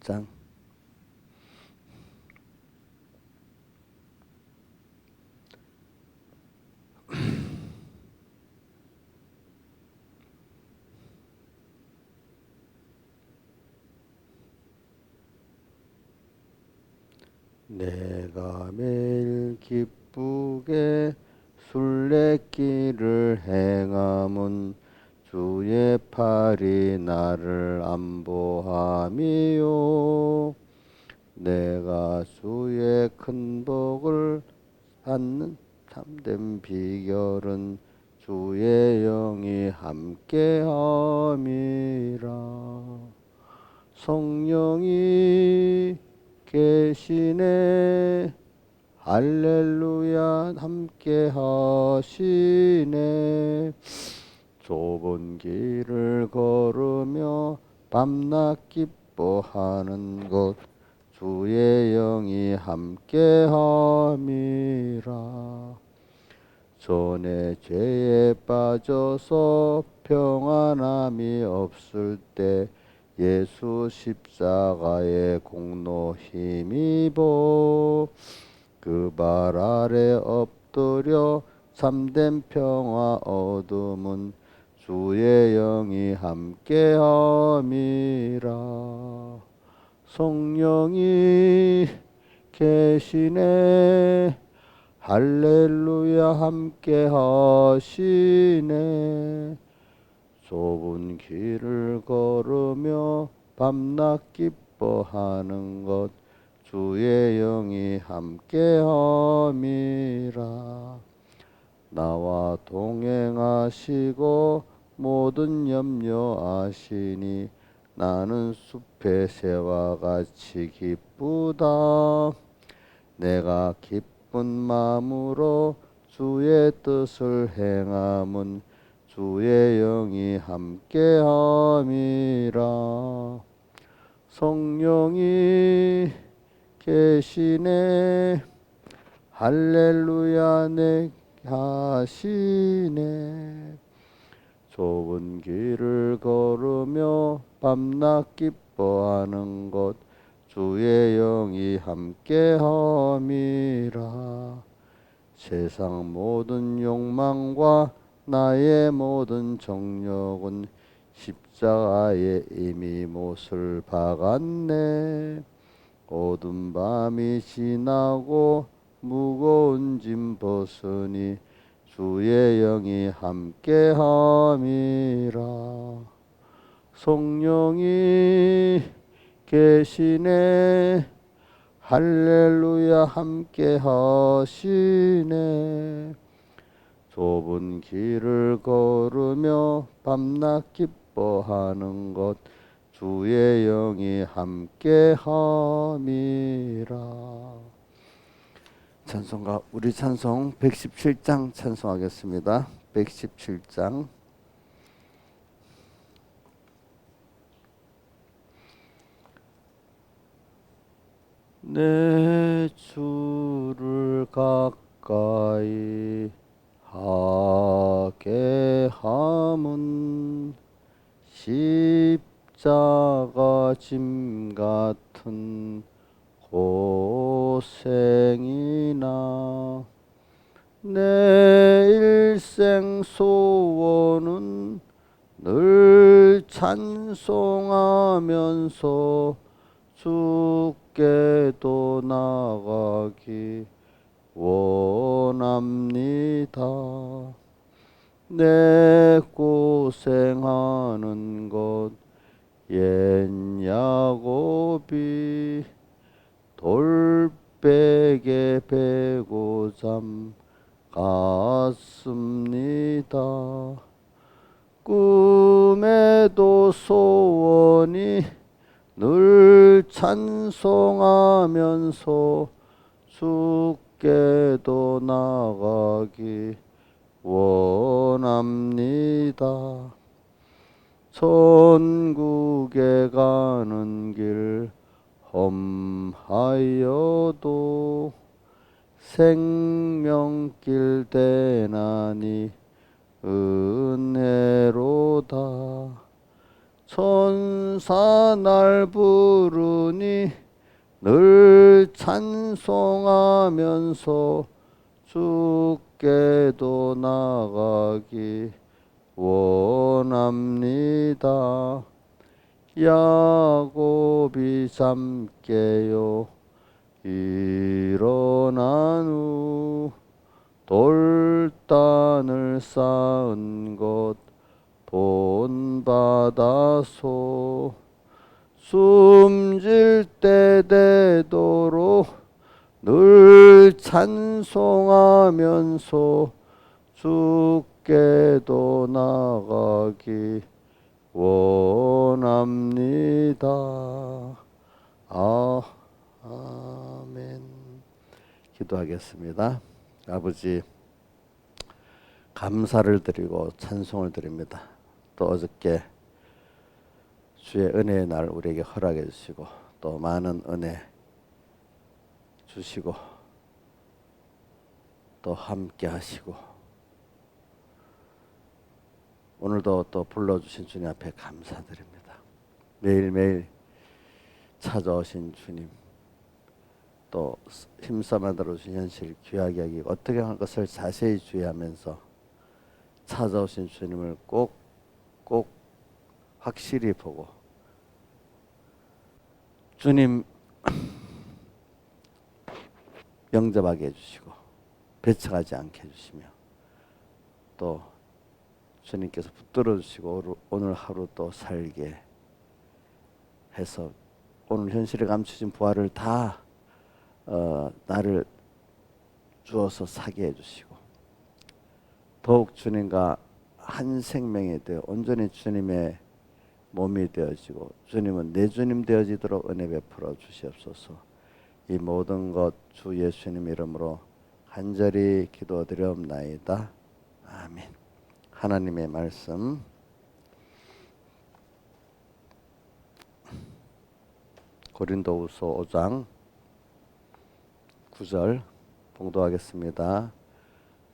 107장. 내가 매일 기쁘게 순례길을 행함은 주의 팔이 나를 안보함이요. 내가 주의 큰 복을 받는 참된 비결은 주의 영이 함께함이라. 성령이 계시네. 할렐루야. 함께 하시네. 좁은 길을 걸으며 밤낮 기뻐하는 것 주의 영이 함께함이라. 전에 죄에 빠져서 평안함이 없을 때 예수 십자가의 공로 힘입어 그 발 아래 엎드려 참된 평화 얻음은 주의 영이 함께함이라. 성령이 계시네. 할렐루야. 함께 하시네. 좁은 길을 걸으며 밤낮 기뻐하는 것 주의 영이 함께함이라. 나와 동행하시고 모든 염려 아시니 나는 숲의 새와 같이 기쁘다. 내가 기쁜 마음으로 주의 뜻을 행함은 주의 영이 함께함이라. 성령이 계시네. 할렐루야. 내 하시네. 좁은 길을 걸으며 밤낮 기뻐하는 것 주의 영이 함께함이라. 세상 모든 욕망과 나의 모든 정욕은 십자가에 이미 못을 박았네. 어두운 밤이 지나고 무거운 짐 벗으니 주의 영이 함께함이라. 성령이 계시네. 할렐루야. 함께 하시네. 좁은 길을 걸으며 밤낮 기뻐하는 것 주의 영이 함께함이라. 찬송가 우리 찬송 117장 찬송하겠습니다. 117장. 내 주를 가까이 하게 함은 십자가 짐 같은 고생이나 내 일생 소원은 늘 찬송하면서 주께도 나가기 원합니다. 내 고생하는 것 옛 야곱이 돌베개 베고 잠갔습니다. 꿈에도 소원이 늘 찬송하면서 주께도 나가기 원합니다. 천국에 가는 길 험하여도 생명길 대나니 은혜로다. 천사 날 부르니 늘 찬송하면서 주께도 나가기 원합니다. 야곱이 잠 깨요 일어난 후 돌단을 쌓은 곳 본받아소 숨질 때 되도록 늘 찬송하면서 주께도 나가기 원합니다. 아멘. 기도하겠습니다. 아버지, 감사를 드리고 찬송을 드립니다. 또 어저께 주의 은혜의 날 우리에게 허락해 주시고 또 많은 은혜 주시고 또 함께 하시고 오늘도 또 불러주신 주님 앞에 감사드립니다. 매일매일 찾아오신 주님, 또 힘써 만들어주신 현실 귀하게 여기고 어떻게 할 것을 자세히 주의하면서 찾아오신 주님을 꼭 확실히 보고 주님 영접하게 해주시고 배척하지 않게 해주시며 또 주님께서 붙들어 주시고 오늘 하루 또 살게 해서 오늘 현실에 감추신 부활을 다 나를 주어서 사게 해주시고 더욱 주님과 한 생명이 되어 온전히 주님의 몸이 되어지고 주님은 내 주님 되어지도록 은혜 베풀어 주시옵소서. 이 모든 것 주 예수님 이름으로 간절히 기도드리옵나이다. 아멘. 하나님의 말씀 고린도후서 5장 9절 봉독하겠습니다.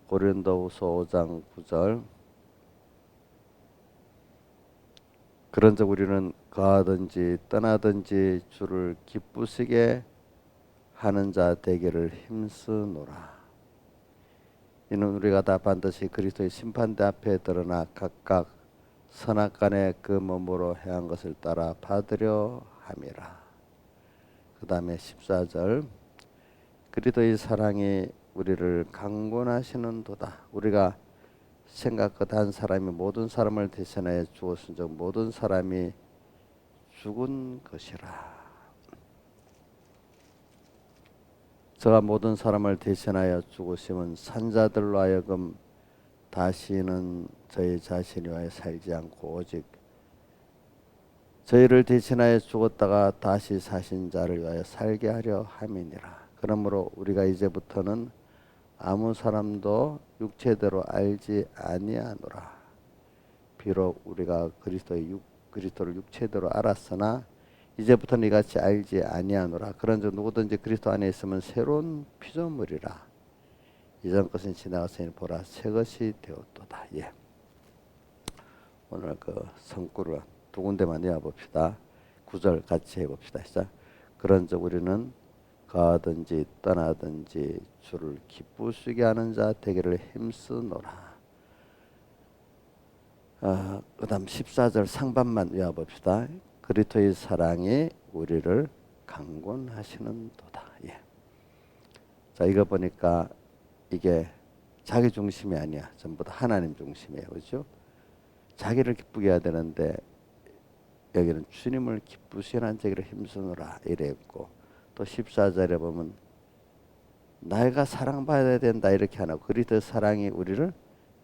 고린도후서 5장 9절 그런즉 우리는 가든지 떠나든지 주를 기쁘시게 하는 자 되기를 힘쓰노라. 이는 우리가 다 반드시 그리스도의 심판대 앞에 드러나 각각 선악간에 그 몸으로 행한 것을 따라 받으려 함이라. 그 다음에 14절 그리스도의 사랑이 우리를 강권하시는도다. 우리가 생각 한 사람이 모든 사람을 대신하여 죽었은 즉 모든 사람이 죽은 것이라. 저가 모든 사람을 대신하여 죽으심은 산자들로 하여금 다시는 저희 자신이 위하여 살지 않고 오직 저희를 대신하여 죽었다가 다시 사신 자를 위하여 살게 하려 함이니라. 그러므로 우리가 이제부터는 아무 사람도 육체대로 알지 아니하노라. 비록 우리가 그리스도를 육체대로 알았으나 이제부터는 이같이 알지 아니하노라. 그런즉 누구든지 그리스도 안에 있으면 새로운 피조물이라. 이전 것은 지나갔으니 보라 새 것이 되었도다. 예. 오늘 그 성구를 두 군데만 외워봅시다. 9절 같이 해봅시다. 시작. 그런즉 우리는 가든지 떠나든지 주를 기쁘시게 하는 자 되기를 힘쓰노라. 그 다음 14절 상반만 외워봅시다. 그리스도의 사랑이 우리를 강권하시는도다. 예. 자, 이거 보니까 이게 자기 중심이 아니야. 전부 다 하나님 중심이에요. 그렇죠? 자기를 기쁘게 해야 되는데 여기는 주님을 기쁘시게 하는 자기를 힘쓰노라 이랬고 또 14절에 보면 내가 사랑받아야 된다 이렇게 하나 그리스도의 사랑이 우리를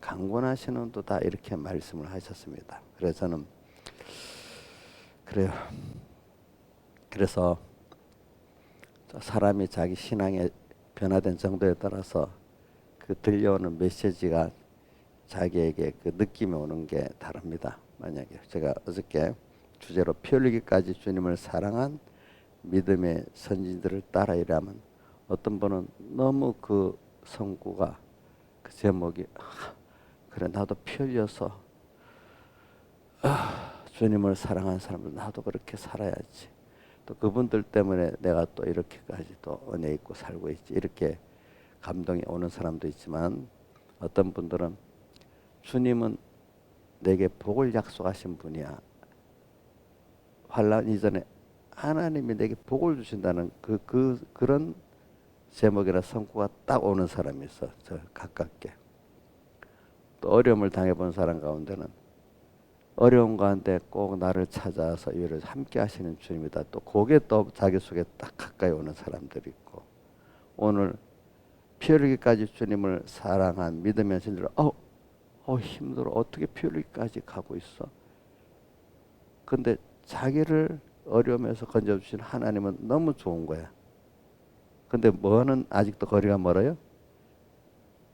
강권하시는도다 이렇게 말씀을 하셨습니다. 그래서 저는 그래요. 그래서 사람이 자기 신앙의 변화된 정도에 따라서 그 들려오는 메시지가 자기에게 그 느낌이 오는 게 다릅니다. 만약에 제가 어저께 주제로 피 흘리기까지 주님을 사랑한 믿음의 선진들을 따라 일하면 어떤 분은 너무 그 성구가 그 제목이 그래 나도 피 흘려서 주님을 사랑하는 사람들 나도 그렇게 살아야지. 또 그분들 때문에 내가 또 이렇게까지 또 은혜 있고 살고 있지. 이렇게 감동이 오는 사람도 있지만 어떤 분들은 주님은 내게 복을 약속하신 분이야. 환난 이전에 하나님이 내게 복을 주신다는 그런 제목이나 성구가 딱 오는 사람이 있어. 저 가깝게. 또 어려움을 당해본 사람 가운데는 어려운 가운데 꼭 나를 찾아서 이를 함께 하시는 주님이다. 또 그게 또 자기 속에 딱 가까이 오는 사람들이 있고 오늘 피 흘리기까지 주님을 사랑한 믿으면 신들 힘들어 어떻게 피 흘리기까지 가고 있어. 근데 자기를 어려움에서 건져주신 하나님은 너무 좋은 거야. 근데 뭐는 아직도 거리가 멀어요?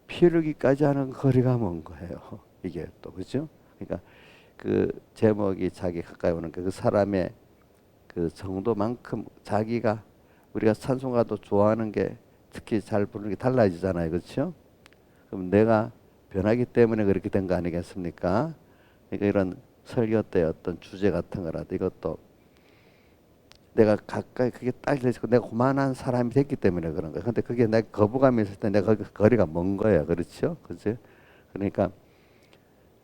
피 흘리기까지 하는 거리가 먼 거예요. 이게 또 그죠? 그러니까 그 제목이 자기 가까이 오는 그 사람의 그 정도만큼 자기가 우리가 찬송가도 좋아하는 게 특히 잘 부르는 게 달라지잖아요. 그렇죠? 그럼 내가 변하기 때문에 그렇게 된 거 아니겠습니까? 그러니까 이런 설교 때 어떤 주제 같은 거라도 이것도 내가 가까이 그게 딱 이래서 내가 그만한 사람이 됐기 때문에 그런 거예요. 근데 그게 내가 거부감이 있을 때 내가 거리가 먼 거예요. 그렇죠? 그죠? 그러니까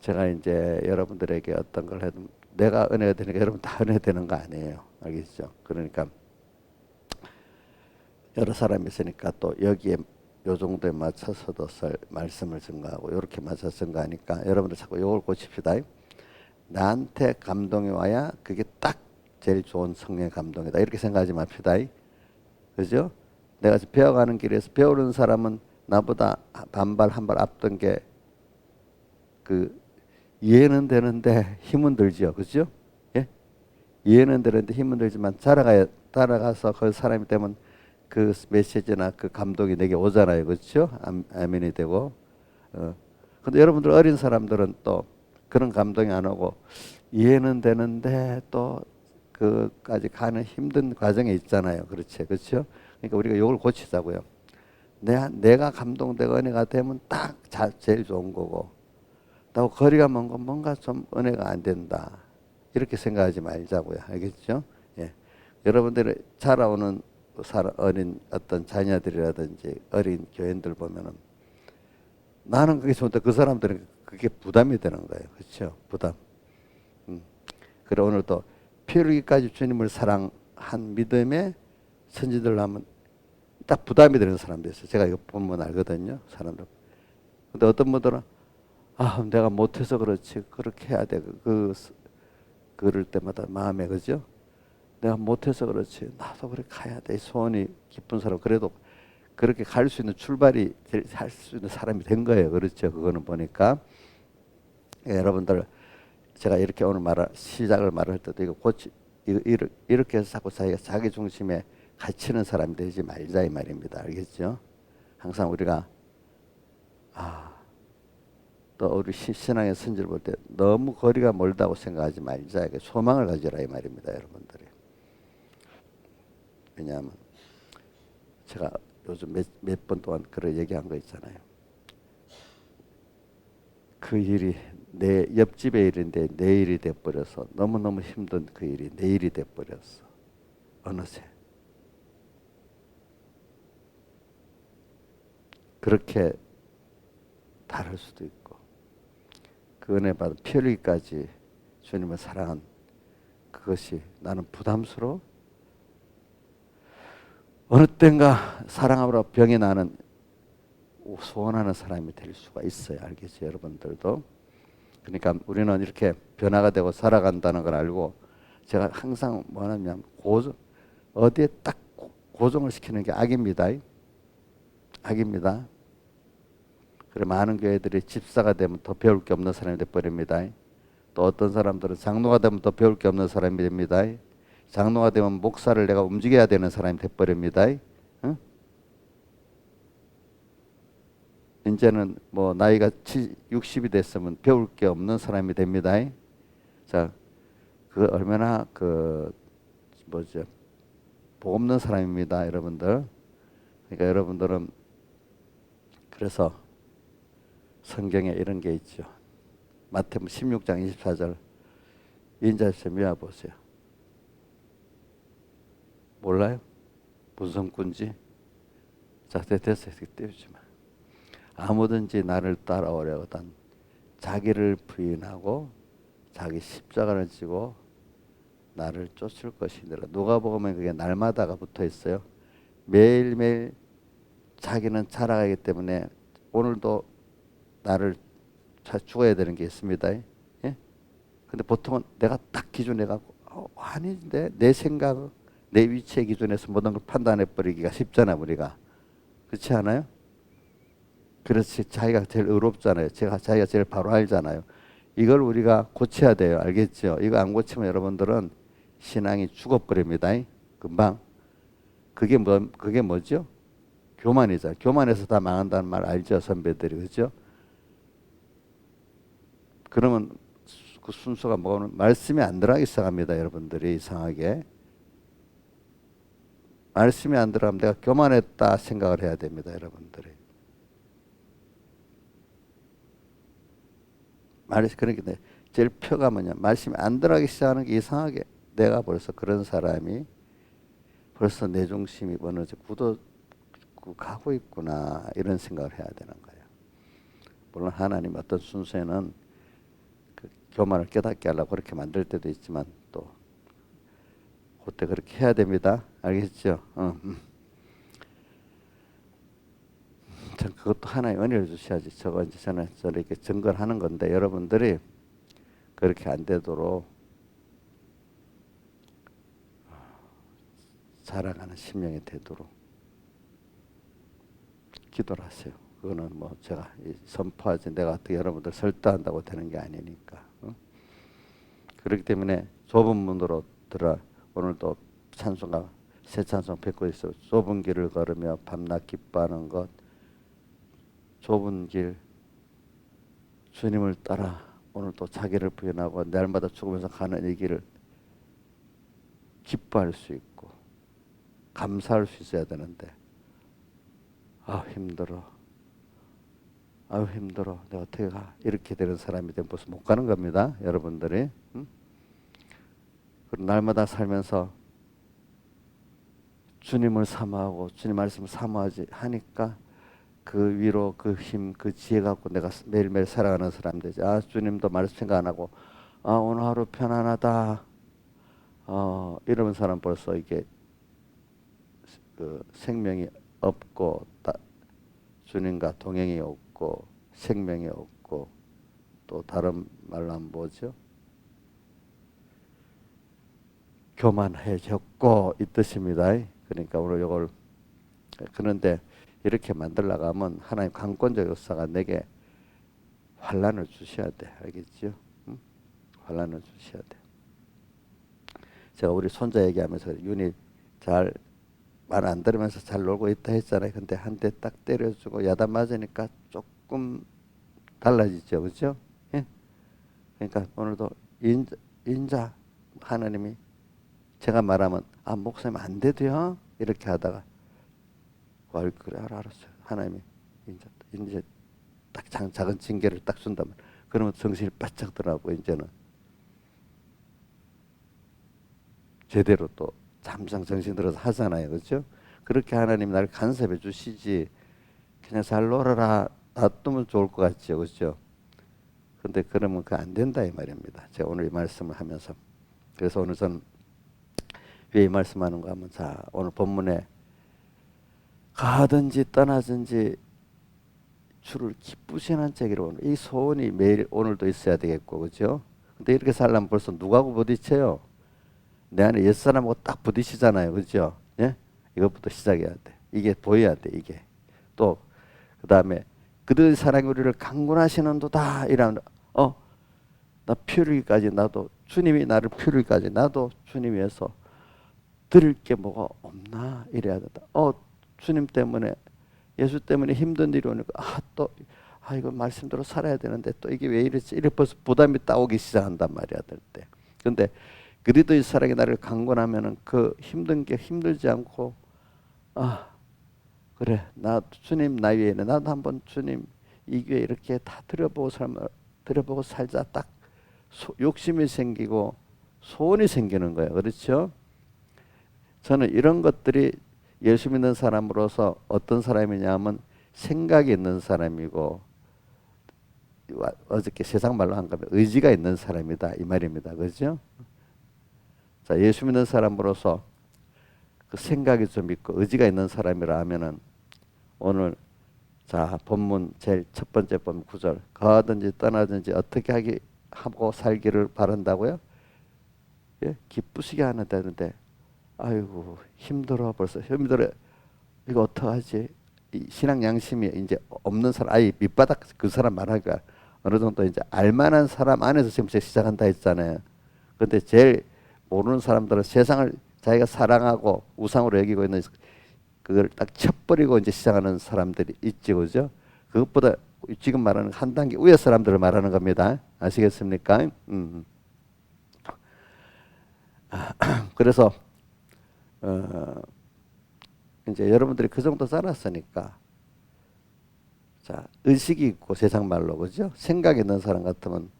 제가 이제 여러분들에게 어떤 걸 해도 내가 은혜가 되니까 여러분 다 은혜 되는 거 아니에요. 알겠죠? 그러니까 여러 사람이 있으니까 또 여기에 요 정도에 맞춰서도 말씀을 증거하고 이렇게 맞춰서 증거하니까 여러분들 자꾸 요걸 고칩시다. 나한테 감동이 와야 그게 딱 제일 좋은 성령의 감동이다. 이렇게 생각하지 맙시다. 그죠? 내가 배워가는 길에서 배우는 사람은 나보다 반발 한 발 앞던 게 그 이해는 되는데 힘은 들지요. 그죠? 예? 이해는 되는데 힘은 들지만 따라가서 그 사람이 되면 그 메시지나 그 감동이 내게 오잖아요. 그렇죠? 아멘이 되고. 근데 여러분들 어린 사람들은 또 그런 감동이 안 오고 이해는 되는데 또 그까지 가는 힘든 과정에 있잖아요. 그렇지. 그렇죠? 그러니까 우리가 이걸 고치자고요. 내가 감동되고 은혜가 되면 딱 제일 좋은 거고 또 거리가 먼 건 뭔가 좀 은혜가 안 된다. 이렇게 생각하지 말자고요. 알겠죠? 예. 여러분들이 자라오는 어린 어떤 자녀들이라든지 어린 교인들 보면은 나는 그게 좋은데 그 사람들은 그게 부담이 되는 거예요. 그렇죠? 부담. 그래 오늘도 피 흘리기까지 주님을 사랑한 믿음의 선지들 하면 딱 부담이 되는 사람도 있어요. 제가 이거 보면 알거든요. 사람들. 근데 어떤 분들은 내가 못해서 그렇지 그렇게 해야 돼. 그럴 때마다 마음에 그죠? 내가 못해서 그렇지 나도 그렇게 가야 돼. 소원이 깊은 사람 그래도 그렇게 갈 수 있는 출발이 할 수 있는 사람이 된 거예요. 그렇죠? 그거는 보니까 여러분들 제가 이렇게 오늘 시작을 말할 때도 이렇게 해서 자꾸 자기 중심에 갇히는 사람이 되지 말자 이 말입니다. 알겠죠? 항상 우리가 또 우리 신앙의 선지를 볼 때 너무 거리가 멀다고 생각하지 말자. 소망을 가지라 이 말입니다, 여러분들이. 왜냐하면 제가 요즘 몇 번 동안 그런 얘기한 거 있잖아요. 그 일이 내 옆집의 일인데 내 일이 돼버려서 너무너무 힘든 그 일이 내 일이 돼버렸어. 어느새. 그렇게 다를 수도 있고 그 은혜 받은 피 흘리기까지 주님을 사랑한 그것이 나는 부담스러워. 어느 땐가 사랑하러 병이 나는 소원하는 사람이 될 수가 있어요. 알겠죠? 여러분들도. 그러니까 우리는 이렇게 변화가 되고 살아간다는 걸 알고 제가 항상 뭐냐면 어디에 딱 고정을 시키는 게 악입니다. 악입니다. 그래 많은 교회들이 집사가 되면 더 배울 게 없는 사람이 돼버립니다. 또 어떤 사람들은 장로가 되면 더 배울 게 없는 사람이 됩니다. 장로가 되면 목사를 내가 움직여야 되는 사람이 돼버립니다. 응? 이제는 뭐 나이가 60이 됐으면 배울 게 없는 사람이 됩니다. 자, 그 얼마나 복 없는 사람입니다, 여러분들. 그러니까 여러분들은 그래서 성경에 이런 게 있죠. 마태복음 16장 24절 인자체 미화 보세요. 몰라요? 무슨 꾼지? 자, 됐어요. 띄우지 마. 아무든지 나를 따라오려거든 자기를 부인하고 자기 십자가를 지고 나를 쫓을 것이니라. 누가복음에 그게 날마다가 붙어 있어요. 매일매일 자기는 자라가기 때문에 오늘도 나를 죽어야 되는 게 있습니다. 예? 근데 보통은 내가 딱 기준해 갖고 아닌데 내 생각, 내 위치의 기준에서 모든 걸 판단해 버리기가 쉽잖아 우리가. 그렇지 않아요? 그렇지. 자기가 제일 의롭잖아요. 자기가 제일 바로 알잖아요. 이걸 우리가 고쳐야 돼요. 알겠죠? 이거 안 고치면 여러분들은 신앙이 죽어버립니다. 금방. 그게 뭐죠? 교만이죠. 교만해서 다 망한다는 말 알죠? 선배들이. 그죠? 그러면 그 순서가 뭐냐면 말씀이 안 들어가기 시작합니다. 여러분들이 이상하게. 말씀이 안 들어가면 내가 교만했다 생각을 해야 됩니다. 여러분들이. 그러니까 제일 표가 뭐냐. 말씀이 안 들어가기 시작하는 게 이상하게 내가 벌써 그런 사람이 벌써 내 중심이 어느 정도 굳어 가고 있구나 이런 생각을 해야 되는 거예요. 물론 하나님 어떤 순서에는 그 교만을 깨닫게 하려고 그렇게 만들 때도 있지만 또 그때 그렇게 해야 됩니다. 알겠죠? 전 그것도 하나의 은혜를 주셔야지. 저거 이제 저는 이렇게 증거를 하는 건데 여러분들이 그렇게 안 되도록 자라가는 심령이 되도록 기도를 하세요. 그거는 뭐 제가 선포하지 내가 어떻게 여러분들 설득한다고 되는 게 아니니까. 그렇기 때문에 좁은 문으로 들어 오늘도 찬송가 새 찬송 뵙고 있어. 좁은 길을 걸으며 밤낮 기뻐하는 것. 좁은 길 주님을 따라 오늘도 자기를 부인하고 날마다 죽으면서 가는 이 길을 기뻐할 수 있고 감사할 수 있어야 되는데 힘들어. 힘들어. 내가 어떻게 가? 이렇게 되는 사람이 되면 벌써 못 가는 겁니다. 여러분들이. 그리고 날마다 살면서 주님을 사모하고 주님 말씀을 사모하지 하니까 그 위로 그 힘, 그 지혜 갖고 내가 매일매일 살아가는 사람 되지. 주님도 말씀 생각 안 하고 오늘 하루 편안하다. 이러는 사람 벌써 이게 그 생명이 없고 주님과 동행이 없고 생명이 없고 또 다른 말로 하면 뭐죠? 교만해졌고 이 뜻입니다. 그러니까 오늘 이걸 그런데 이렇게 만들려고 하면 하나님 강권적 역사가 내게 환난을 주셔야 돼. 알겠죠? 환난을 주셔야 돼. 제가 우리 손자 얘기하면서 윤이 잘 말 안 들으면서 잘 놀고 있다 했잖아요. 근데 한 대 딱 때려주고 야단 맞으니까 조금 달라지죠. 그죠? 예? 그러니까 오늘도 인자 하나님이 제가 말하면 목사님 안 돼도요? 이렇게 하다가 그래 알았어요. 하나님이 이제 딱 작은 징계를 딱 준다면 그러면 정신이 바짝 들어가고 이제는 제대로 또 잠상 정신 들어서 하잖아요. 그렇죠? 그렇게 하나님 나를 간섭해 주시지 그냥 잘 놀아라 놔두면 좋을 것 같죠. 그렇죠? 근데 그러면 그 안 된다 이 말입니다. 제가 오늘 이 말씀을 하면서 그래서 오늘 전 왜 이 말씀하는가 하면 자 오늘 본문에 가든지 떠나든지 주를 기쁘시는 자기로 이 소원이 매일 오늘도 있어야 되겠고 그렇죠? 근데 이렇게 살려면 벌써 누구하고 부딪혀요? 내 안에 옛사람하고 딱 부딪히잖아요. 그렇죠? 예? 이것부터 시작해야 돼. 이게 보여야 돼. 이게. 또 그다음에 그들의 사랑이 우리를 강권하시는도다 이라는 나 표류기까지 나도 주님이 나를 표류기까지 나도 주님 위해서 드릴 게 뭐가 없나 이래야 된다. 주님 때문에 예수 때문에 힘든 일이 오니까 이거 말씀대로 살아야 되는데 또 이게 왜 이랬지? 이래 벌써 부담이 따오기 시작한단 말이야 될 때. 근데 그리스도의 사랑이 나를 강권하면은 그 힘든 게 힘들지 않고 그래 나 주님 나 위에는 나도 한번 주님 이 교회 이렇게 다 드려보고 살자 딱 욕심이 생기고 소원이 생기는 거예요. 그렇죠? 저는 이런 것들이 예수 믿는 사람으로서 어떤 사람이냐면 생각이 있는 사람이고 어저께 세상 말로 한 거면 의지가 있는 사람이다 이 말입니다. 그렇죠? 자, 예수 믿는 사람으로서 그 생각이 좀 있고 의지가 있는 사람이라 하면은 오늘 자 본문 제일 첫 번째 본문 9절 가든지 떠나든지 어떻게 하고 살기를 바란다고요? 예? 기쁘시게 하는 데는데 아이고 힘들어 벌써 힘들어 이거 어떡하지? 이 신앙 양심이 이제 없는 사람 아예 밑바닥 그 사람 말하기가 어느 정도 이제 알만한 사람 안에서 지금 시작한다 했잖아요. 근데 제일 모르는 사람들은 세상을 자기가 사랑하고 우상으로 여기고 있는 그걸 딱 쳐버리고 이제 시작하는 사람들이 있지, 그죠? 그것보다 지금 말하는 한 단계 위에 사람들을 말하는 겁니다. 아시겠습니까? 그래서 이제 여러분들이 그 정도 살았으니까 자 의식이 있고 세상 말로 그죠? 생각 있는 사람 같으면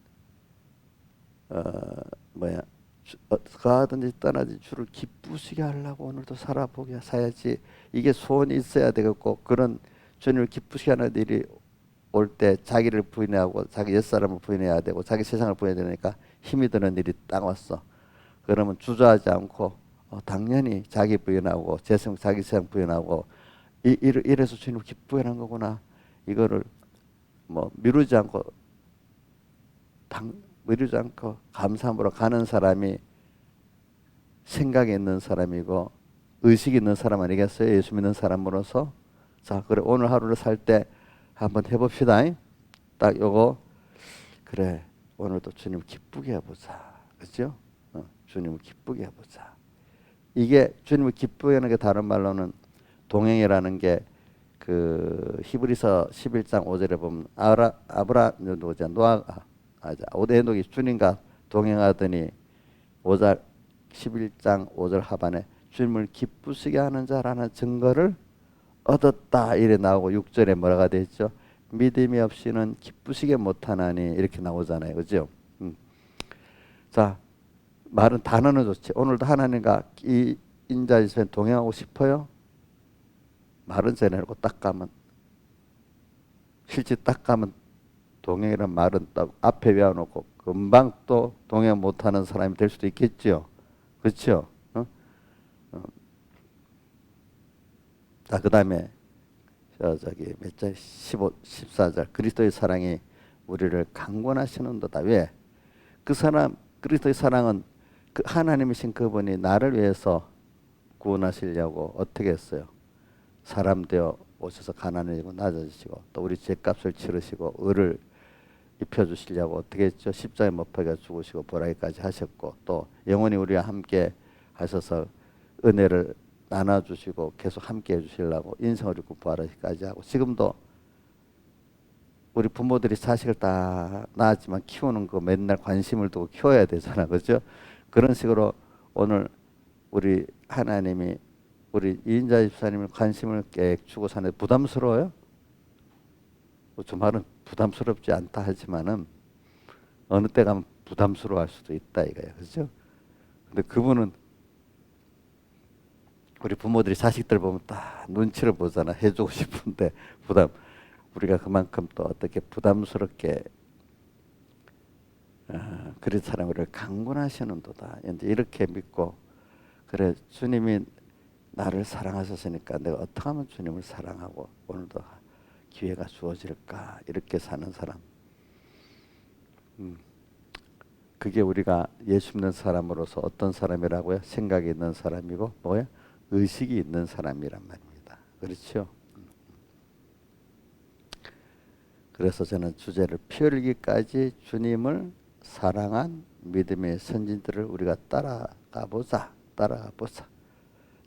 뭐야 가든지 떠나든지 주를 기쁘시게 하려고 오늘도 살아보게 사야지 이게 소원이 있어야 되겠고 그런 주님을 기쁘시게 하는 일이 올 때 자기를 부인하고 자기 옛사람을 부인해야 되고 자기 세상을 부인해야 되니까 힘이 드는 일이 딱 왔어. 그러면 주저하지 않고 당연히 자기 부인하고 자기 세상 부인하고 이래서 주님을 기쁘게 하는 거구나. 이거를 뭐 미루지 않고 감사함으로 가는 사람이 생각이 있는 사람이고 의식이 있는 사람 아니겠어요? 예수 믿는 사람으로서. 자, 그래 오늘 하루를 살 때 한번 해봅시다. 딱 요거 그래 오늘도 주님 기쁘게 해보자. 그죠? 주님을 기쁘게 해보자. 이게 주님을 기쁘게 하는 게 다른 말로는 동행이라는 게 그 히브리서 11장 5절에 보면 아브라 누구죠? 오대노기 주님과 동행하더니 5절 11장 5절 하반에 주님을 기쁘시게 하는 자라는 증거를 얻었다 이래 나오고 6절에 뭐라가 되어 있죠? 믿음이 없이는 기쁘시게 못하나니 이렇게 나오잖아요. 그죠? 자 말은 단어는 좋지. 오늘도 하나님과 이 인자에서 동행하고 싶어요? 말은 전해놓고 딱 가면 실제 딱 가면 동행이란 말은 딱 앞에 외워놓고 금방 또 동행 못하는 사람이 될 수도 있겠죠. 그렇죠? 자, 그 다음에 저기 몇 절? 15, 14절 그리스도의 사랑이 우리를 강권하시는도다. 왜? 그 사람 그리스도의 사랑은 그 하나님이신 그분이 나를 위해서 구원하시려고 어떻게 했어요? 사람 되어 오셔서 가난해지고 낮아지시고 또 우리 죄값을 치르시고 의를 입혀주시려고 어떻게 했죠? 십자가에 못 박아 죽으시고 보라기까지 하셨고 또 영원히 우리와 함께 하셔서 은혜를 나눠주시고 계속 함께 해주시려고 인생을 잃고 부활하시까지 하고 지금도 우리 부모들이 자식을 다 낳았지만 키우는 거 맨날 관심을 두고 키워야 되잖아. 그죠? 그런 식으로 오늘 우리 하나님이 우리 이인자 집사님을 관심을 깨 주고 사는데 부담스러워요? 저 말은 부담스럽지 않다 하지만은 어느 때 가면 부담스러워할 수도 있다 이거예요. 그죠? 근데 그분은 우리 부모들이 자식들 보면 딱 눈치를 보잖아. 해주고 싶은데 우리가 그만큼 또 어떻게 부담스럽게 그런 사람을 강권하시는도다. 이렇게 믿고 그래 주님이 나를 사랑하셨으니까 내가 어떻게 하면 주님을 사랑하고 오늘도 기회가 주어질까 이렇게 사는 사람. 그게 우리가 예수 믿는 사람으로서 어떤 사람이라고요? 생각이 있는 사람이고 뭐야? 의식이 있는 사람이란 말입니다. 그렇죠? 그래서 저는 주제를 피 흘리기까지 주님을 사랑한 믿음의 선진들을 우리가 따라가 보자.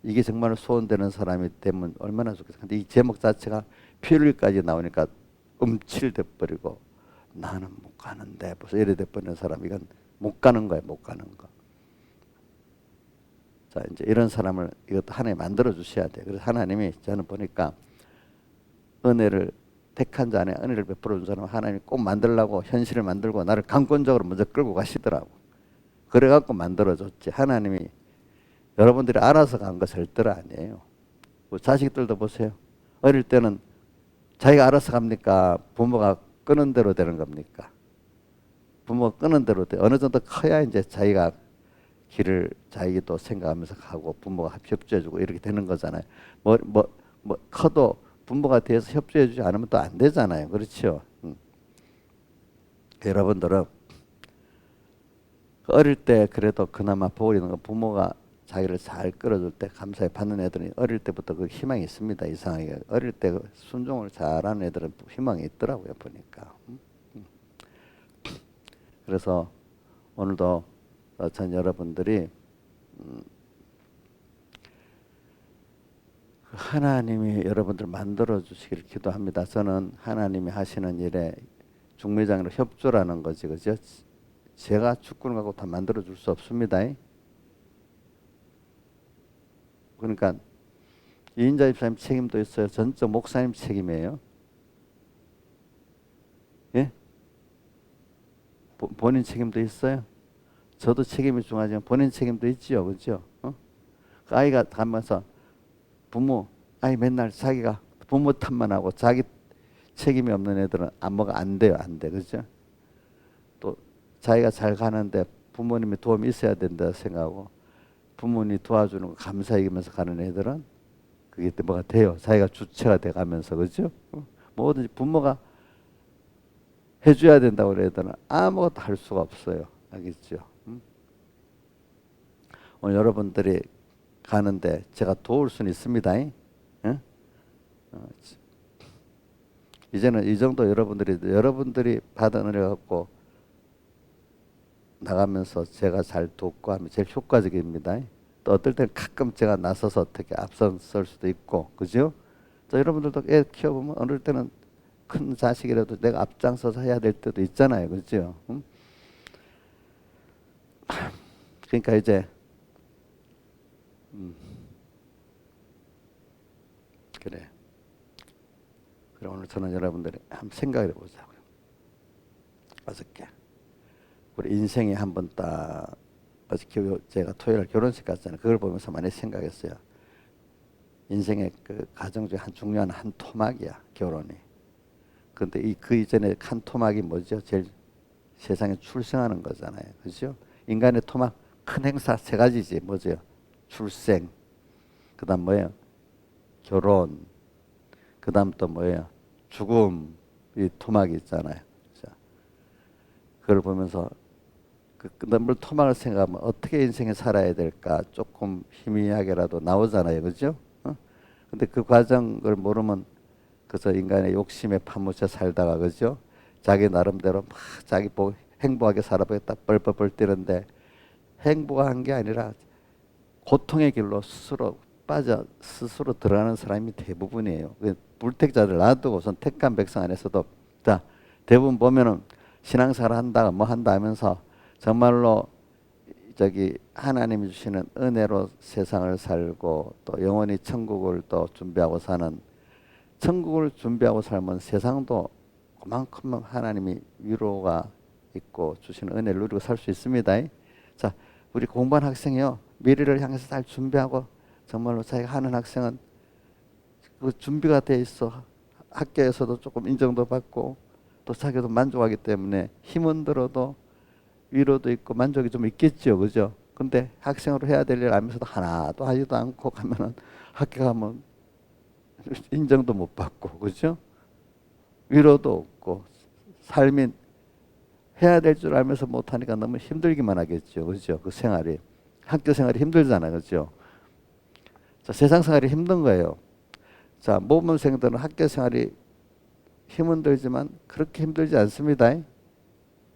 이게 정말 소원되는 사람이 되면 얼마나 좋겠어. 근데 이 제목 자체가 피 흘리기까지 나오니까 움찔돼 버리고 나는 못 가는데 벌써 이래 돼 버리는 사람 이건 못 가는 거야. 못 가는 거. 자 이제 이런 사람을 이것도 하나님 만들어 주셔야 돼. 그래서 하나님이 저는 보니까 은혜를 택한 자 안에 은혜를 베풀어 준 사람 하나님이 꼭 만들려고 현실을 만들고 나를 강권적으로 먼저 끌고 가시더라고. 그래갖고 만들어줬지. 하나님이 여러분들이 알아서 간 거 절대로 아니에요. 뭐 자식들도 보세요. 어릴 때는 자기가 알아서 갑니까? 부모가 끄는 대로 되는 겁니까? 부모가 끄는 대로 돼. 어느 정도 커야 이제 자기가 길을 자기도 생각하면서 가고 부모가 협조해주고 이렇게 되는 거잖아요. 커도 부모가 돼서 협조해주지 않으면 또 안 되잖아요. 그렇죠? 여러분들은 어릴 때 그래도 그나마 보고 있는 거 부모가 자기를 잘 끌어줄 때 감사히 받는 애들은 어릴 때부터 그 희망이 있습니다. 이상하게 어릴 때 순종을 잘하는 애들은 희망이 있더라고요. 보니까. 그래서 오늘도 전 여러분들이 하나님이 여러분들 만들어 주시기를 기도합니다. 저는 하나님이 하시는 일에 중매장으로 협조라는 거지, 그죠? 제가 축구를 갖고 다 만들어 줄 수 없습니다. 그러니까 이인자 집사님 책임도 있어요. 전적 목사님 책임이에요. 예? 본인 책임도 있어요. 저도 책임이 중요하지만 본인 책임도 있지요, 그죠? 그 아이가 가면서 부모, 아이 맨날 자기가 부모 탓만 하고 자기 책임이 없는 애들은 뭐가 안 돼요, 안 돼, 그죠? 또 자기가 잘 가는데 부모님의 도움이 있어야 된다 생각하고 부모님이 도와주는 거 감사히 여기면서 가는 애들은 그게 뭐가 돼요. 자기가 주체가 돼가면서, 그죠? 뭐든지 부모가 해줘야 된다고 그래 애들은 아무것도 할 수가 없어요. 알겠죠? 오늘 여러분들이 가는데 제가 도울 수는 있습니다. 이제는 이 정도 여러분들이 받은 은혜 갖고 나가면서 제가 잘 돕고 하면 제일 효과적입니다. 또 어떨 때는 가끔 제가 나서서 어떻게 앞선설 수도 있고, 그죠? 또 여러분들도 애 키워보면 어느 때는 큰 자식이라도 내가 앞장서서 해야 될 때도 있잖아요, 그죠? 그러니까 이제 그래. 그럼 오늘 저는 여러분들이 한번 생각을 해보자고요. 어저께 우리 인생에 한번 딱 어저께 제가 토요일 결혼식 갔잖아요. 그걸 보면서 많이 생각했어요. 인생의 그 가정 중에 한 중요한 한 토막이야, 결혼이. 그런데 그 이전에 한 토막이 뭐죠? 제일 세상에 출생하는 거잖아요, 그죠? 인간의 토막 큰 행사 세 가지지, 뭐죠? 출생, 그다음 뭐예요? 결혼, 그다음 또 뭐예요? 죽음, 이 토막이 있잖아요. 자, 그걸 보면서 그 너무 토막을 생각하면 어떻게 인생에 살아야 될까 조금 희미하게라도 나오잖아요, 그죠? 근데 그 과정을 모르면 그래서 인간의 욕심에 파묻혀 살다가, 그죠? 자기 나름대로 막 자기 행복하게 살아보겠다 뻘뻘뻘 뛰는데 행복한 게 아니라 고통의 길로 스스로 들어가는 사람이 대부분이에요. 불택자들 놔두고선 택한 백성 안에서도 자 대부분 보면은 신앙생활 한다 뭐 한다 하면서 정말로 저기 하나님이 주시는 은혜로 세상을 살고 또 영원히 천국을 또 준비하고 사는, 천국을 준비하고 살면 세상도 그만큼 하나님이 위로가 있고 주시는 은혜를 누리고 살 수 있습니다. 자, 우리 공부한 학생이요 미래를 향해서 잘 준비하고 정말로 자기가 하는 학생은 그 준비가 돼 있어. 학교에서도 조금 인정도 받고 또 자기도 만족하기 때문에 힘은 들어도 위로도 있고 만족이 좀 있겠죠, 그죠? 근데 학생으로 해야 될 일 알면서도 하나도 하지도 않고 가면은 학교 가면 인정도 못 받고, 그죠? 위로도 없고 삶이 해야 될 줄 알면서 못 하니까 너무 힘들기만 하겠죠, 그죠? 그 생활이 학교 생활이 힘들잖아요, 그죠? 자, 세상 생활이 힘든 거예요. 자, 모범생들은 학교 생활이 힘은 들지만 그렇게 힘들지 않습니다.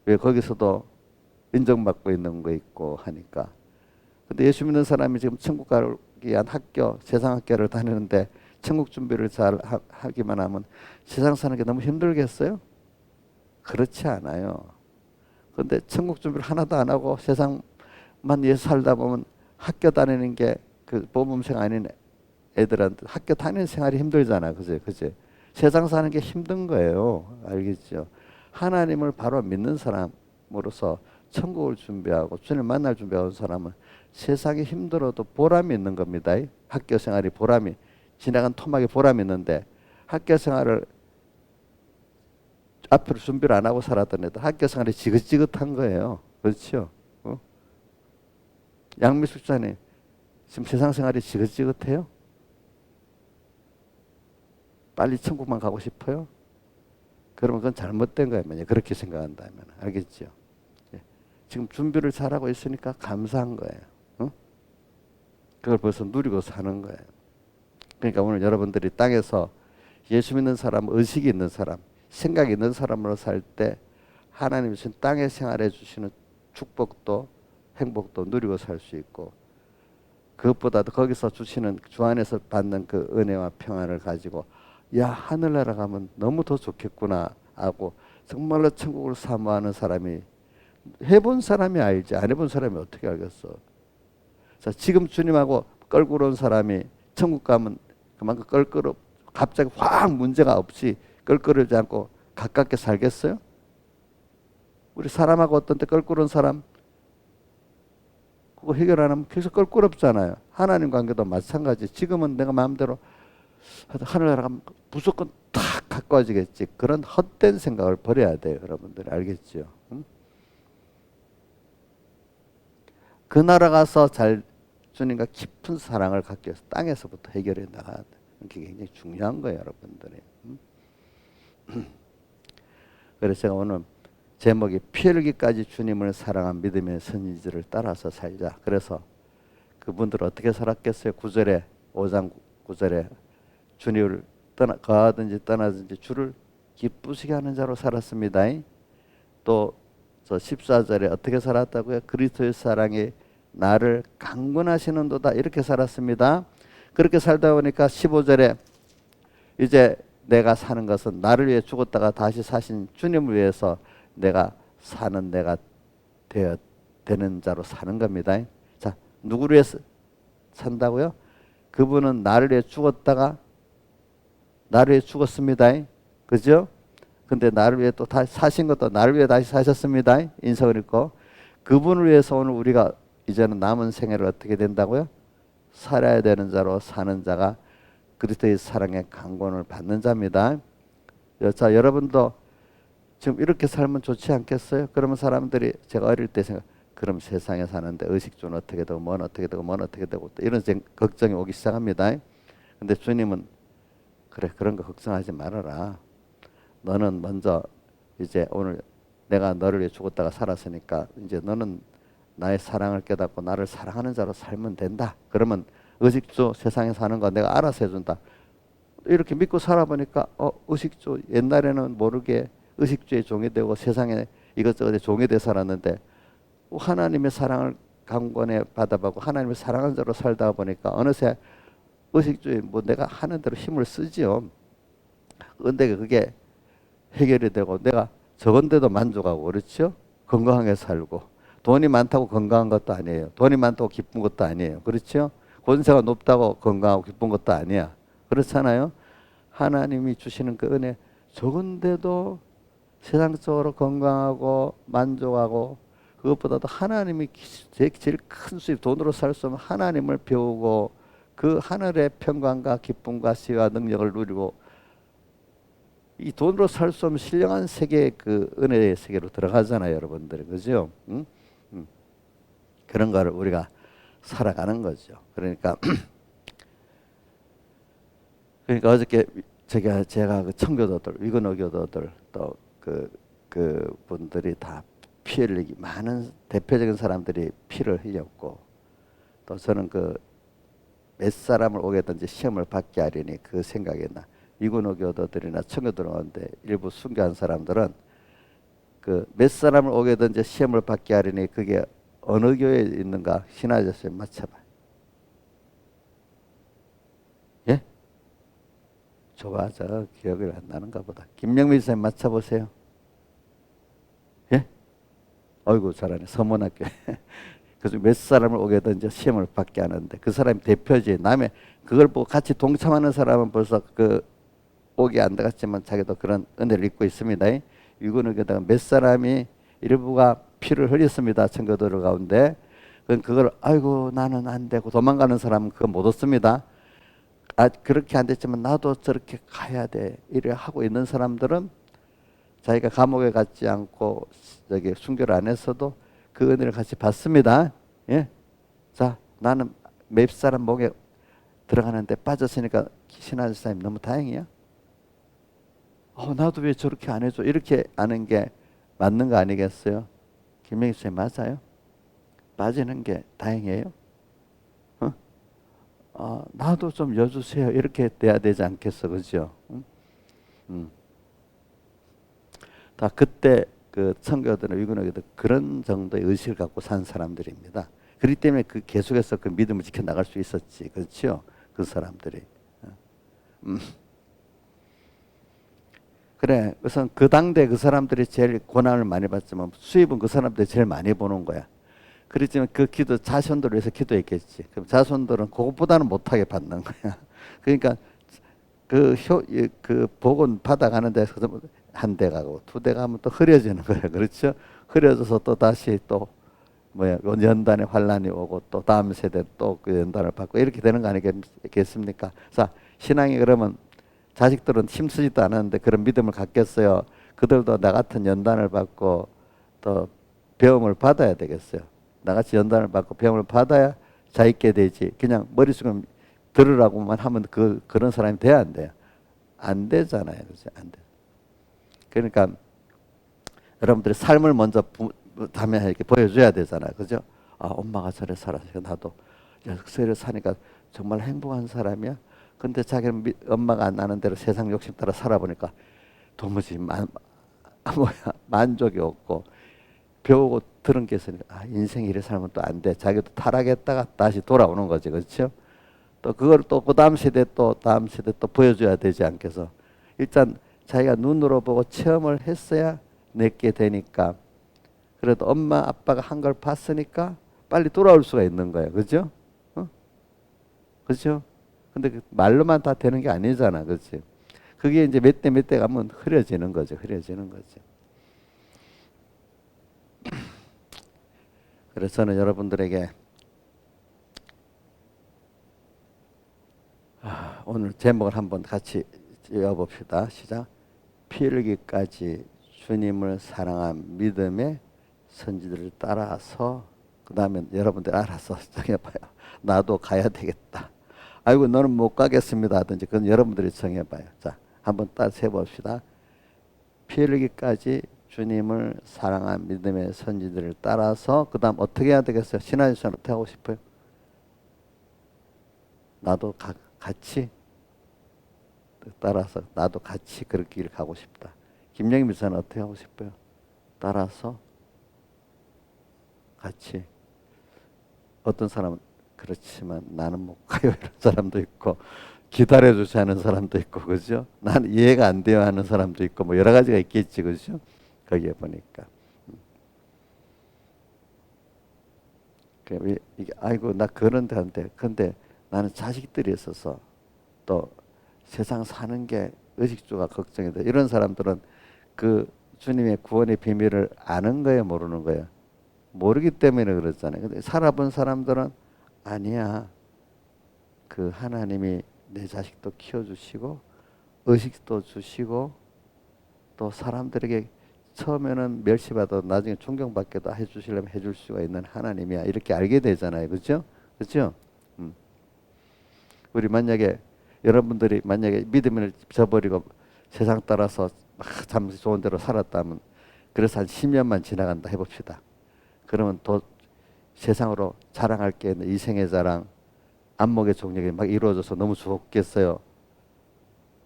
왜 거기서도 인정받고 있는 거 있고 하니까. 근데 예수 믿는 사람이 지금 천국 가기 위한 학교, 세상 학교를 다니는데 천국 준비를 잘 하기만 하면 세상 사는 게 너무 힘들겠어요? 그렇지 않아요. 근데 천국 준비를 하나도 안 하고 세상만 위해 살다 보면 학교 다니는 게 그 모범생 아닌 애들한테 학교 다니는 생활이 힘들잖아, 그죠? 그죠? 세상 사는 게 힘든 거예요. 알겠죠? 하나님을 바로 믿는 사람으로서 천국을 준비하고 주님 만날 준비하는 사람은 세상이 힘들어도 보람이 있는 겁니다. 학교 생활이 보람이, 지나간 토막에 보람이 있는데 학교 생활을 앞으로 준비를 안 하고 살았던 애들 학교 생활이 지긋지긋한 거예요. 그렇죠? 양미숙자님 지금 세상 생활이 지긋지긋해요? 빨리 천국만 가고 싶어요? 그러면 그건 잘못된 거예요. 만약 그렇게 생각한다면. 알겠죠? 예. 지금 준비를 잘하고 있으니까 감사한 거예요. 그걸 벌써 누리고 사는 거예요. 그러니까 오늘 여러분들이 땅에서 예수 믿는 사람, 의식이 있는 사람, 생각이 있는 사람으로 살 때 하나님이 주신 땅에 생활해 주시는 축복도 행복도 누리고 살 수 있고, 그것보다도 거기서 주시는 주 안에서 받는 그 은혜와 평안을 가지고 야, 하늘나라 가면 너무 더 좋겠구나 하고 정말로 천국을 사모하는 사람이, 해본 사람이 알지 안 해본 사람이 어떻게 알겠어. 자, 지금 주님하고 껄끄러운 사람이 천국 가면 그만큼 갑자기 확 문제가 없이 껄끄러지 않고 가깝게 살겠어요? 우리 사람하고 어떤 때 껄끄러운 사람 그거 해결 안 하면 계속 껄끄럽잖아요. 하나님 관계도 마찬가지. 지금은 내가 마음대로 하늘나라 가면 무조건 탁 가까워지겠지. 그런 헛된 생각을 버려야 돼요. 여러분들 알겠죠? 그 나라 가서 잘 주님과 깊은 사랑을 갖기 위해서 땅에서부터 해결해 나가야 돼. 그게 굉장히 중요한 거예요. 여러분들이. 그래서 제가 오늘 제목이 피 흘리기까지 주님을 사랑한 믿음의 선지자를 따라서 살자. 그래서 그분들은 어떻게 살았겠어요? 9절에 5장 9절에 주님을 거하든지 떠나든지 주를 기쁘시게 하는 자로 살았습니다. 또 저 14절에 어떻게 살았다고요? 그리스도의 사랑이 나를 강권하시는도다. 이렇게 살았습니다. 그렇게 살다 보니까 15절에 이제 내가 사는 것은 나를 위해 죽었다가 다시 사신 주님을 위해서 내가 사는 내가 되는 자로 사는 겁니다. 자, 누구를 위해서 산다고요? 그분은 나를 위해 죽었다가 나를 위해 죽었습니다. 그죠? 근데 나를 위해 또 다시 사신 것도 나를 위해 다시 사셨습니다. 인석을 입고. 그분을 위해서 오늘 우리가 이제는 남은 생애를 어떻게 된다고요? 살아야 되는 자로 사는 자가 그리스도의 사랑의 강권을 받는 자입니다. 자, 여러분도 지금 이렇게 살면 좋지 않겠어요? 그러면 사람들이 제가 어릴 때 생각, 그럼 세상에 사는데 의식주는 어떻게 되고 뭔 어떻게 되고 뭔 어떻게 되고 이런 걱정이 오기 시작합니다. 근데 주님은 그래, 그런 거 걱정하지 말아라. 너는 먼저 이제 오늘 내가 너를 위해 죽었다가 살았으니까 이제 너는 나의 사랑을 깨닫고 나를 사랑하는 자로 살면 된다. 그러면 의식주 세상에 사는 거 내가 알아서 해준다. 이렇게 믿고 살아보니까 의식주 옛날에는 모르게 의식주의 종이 되고 세상에 이것저것 종이 돼 살았는데 하나님의 사랑을 강권에 받아보고 하나님의 사랑하는 자로 살다 보니까 어느새 의식주의 뭐 내가 하는 대로 힘을 쓰지요. 근데 그게 해결이 되고 내가 적은데도 만족하고 그렇죠? 건강하게 살고 돈이 많다고 건강한 것도 아니에요. 돈이 많다고 기쁜 것도 아니에요. 그렇죠? 권세가 높다고 건강하고 기쁜 것도 아니야. 그렇잖아요? 하나님이 주시는 그 은혜 적은데도 세상적으로 건강하고 만족하고 그것보다도 하나님이 제일 큰 수입 돈으로 살 수 없는 하나님을 배우고 그 하늘의 평강과 기쁨과 시와 능력을 누리고 이 돈으로 살 수 없는 신령한 세계의 그 은혜의 세계로 들어가잖아요, 여러분들. 그죠? 그런 거를 우리가 살아가는 거죠. 그러니까 어저께 제가 그 청교도들, 위건호 교도들 또 그 분들이 다 피 흘리기 많은 대표적인 사람들이 피를 흘렸고 또 저는 그 몇 사람을 오게든지 시험을 받게 하려니 그 생각이 나. 위건호 교도들이나 청교도를 오는데 일부 순교한 사람들은 그 몇 사람을 오게든지 시험을 받게 하려니 그게 어느 교회에 있는가 신하저씨 맞춰봐. 예? 좋아, 저 기억이 안 나는가 보다. 김명민 선생님 맞춰보세요. 예? 어이구 잘하네. 서문학교. 그래서 몇 사람을 오게든지 시험을 받게 하는데 그 사람이 대표지. 남의 그걸 보고 같이 동참하는 사람은 벌써 그 오게 안 들어갔지만 자기도 그런 은혜를 입고 있습니다. 위건호 교도가 몇 사람이 일부가 피를 흘렸습니다. 청교도들 가운데. 그걸 아이고 나는 안 되고 도망가는 사람은 그거 못 얻습니다. 그렇게 안 됐지만 나도 저렇게 가야 돼. 이래 하고 있는 사람들은 자기가 감옥에 갔지 않고 저기 순교를 안 했어도 그 은혜를 같이 받습니다. 예? 자, 나는 맵사람 목에 들어가는데 빠졌으니까 신하사님 너무 다행이야. 나도 왜 저렇게 안 해줘? 이렇게 아는 게 맞는 거 아니겠어요? 김명희 선생님 맞아요? 빠지는 게 다행이에요? 나도 좀 여주세요. 이렇게 돼야 되지 않겠어, 그죠? 다 그때 그 청교도나 위근학교도 그런 정도의 의식을 갖고 산 사람들입니다. 그렇기 때문에 그 계속해서 그 믿음을 지켜 나갈 수 있었지, 그렇죠? 그 사람들이. 음. 그래, 우선 그 당대 그 사람들이 제일 고난을 많이 받지만 수입은 그 사람들이 제일 많이 보는 거야. 그렇지만 그 기도 자손들을 위해서 기도했겠지. 그럼 자손들은 그것보다는 못하게 받는 거야. 그러니까 그 복은 받아가는데 한 대 가고 두 대 가면 또 흐려지는 거야. 그렇죠? 흐려져서 또 다시 또 뭐야 연단의 환란이 오고 또 다음 세대 또 그 연단을 받고 이렇게 되는 거 아니겠습니까? 자, 신앙이 그러면 자식들은 힘쓰지도 않았는데 그런 믿음을 갖겠어요. 그들도 나 같은 연단을 받고 또 배움을 받아야 되겠어요. 나같이 연단을 받고 배움을 받아야 자 있게 되지. 그냥 머릿속에 들으라고만 하면 그런 사람이 돼야 안 돼요. 안 되잖아요. 그죠? 안 돼. 그러니까 여러분들이 삶을 먼저 담에 이렇게 보여줘야 되잖아요. 그죠? 엄마가 저래 살았어요. 나도 저래 사니까 정말 행복한 사람이야. 근데 자기는 엄마가 안 나는 대로 세상 욕심 따라 살아보니까 도무지 만족이 없고 배우고 들은 게 있으니까 인생 이래 살면 또 안 돼. 자기도 타락했다가 다시 돌아오는 거지. 그렇죠? 또 그걸 또 그 다음 세대 또 다음 세대 또 보여줘야 되지 않겠어. 일단 자기가 눈으로 보고 체험을 했어야 내게 되니까. 그래도 엄마 아빠가 한 걸 봤으니까 빨리 돌아올 수가 있는 거야. 그죠? 그죠? 근데 말로만 다 되는 게 아니잖아. 그렇지? 그게 이제 몇 대 몇 대 가면 흐려지는 거죠. 흐려지는 거죠. 그래서 저는 여러분들에게 오늘 제목을 한번 같이 읽어봅시다. 시작. 피 흘리기까지 주님을 사랑한 믿음의 선지들을 따라서 그 다음에 여러분들 알아서 정해봐요. 나도 가야 되겠다. 아이고 너는 못 가겠습니다 하든지 그건 여러분들이 정해봐요. 자, 한번 따라 해봅시다. 피 흘리기까지 주님을 사랑한 믿음의 선지들을 따라서 그 다음 어떻게 해야 되겠어요? 신하유선 어떻게 하고 싶어요? 나도 같이 따라서 나도 같이 그 길 가고 싶다. 김영희 미사는 어떻게 하고 싶어요? 따라서 같이. 어떤 사람은 그렇지만 나는 못 가요 이런 사람도 있고 기다려주지 않은 사람도 있고 그죠? 나는 이해가 안 돼요 하는 사람도 있고 뭐 여러 가지가 있겠지 그죠? 거기에 보니까 이게 아이고 나 그런데 한데 근데 나는 자식들이 있어서 또 세상 사는 게 의식주가 걱정이 돼. 이런 사람들은 그 주님의 구원의 비밀을 아는 거예요, 모르는 거예요? 모르기 때문에 그렇잖아요. 근데 살아본 사람들은 아니야. 그 하나님이 내 자식도 키워주시고 의식도 주시고 또 사람들에게 처음에는 멸시받아 나중에 존경받게도 해주시려면 해줄 수가 있는 하나님이야. 이렇게 알게 되잖아요. 그렇죠? 그렇죠? 우리 만약에 여러분들이 만약에 믿음을 저버리고 세상 따라서 잠시 좋은 대로 살았다면 그래서 한 10년만 지나간다 해봅시다. 그러면 또 세상으로 자랑할 게 있는 이생의 자랑, 안목의 종력이 막 이루어져서 너무 좋겠어요.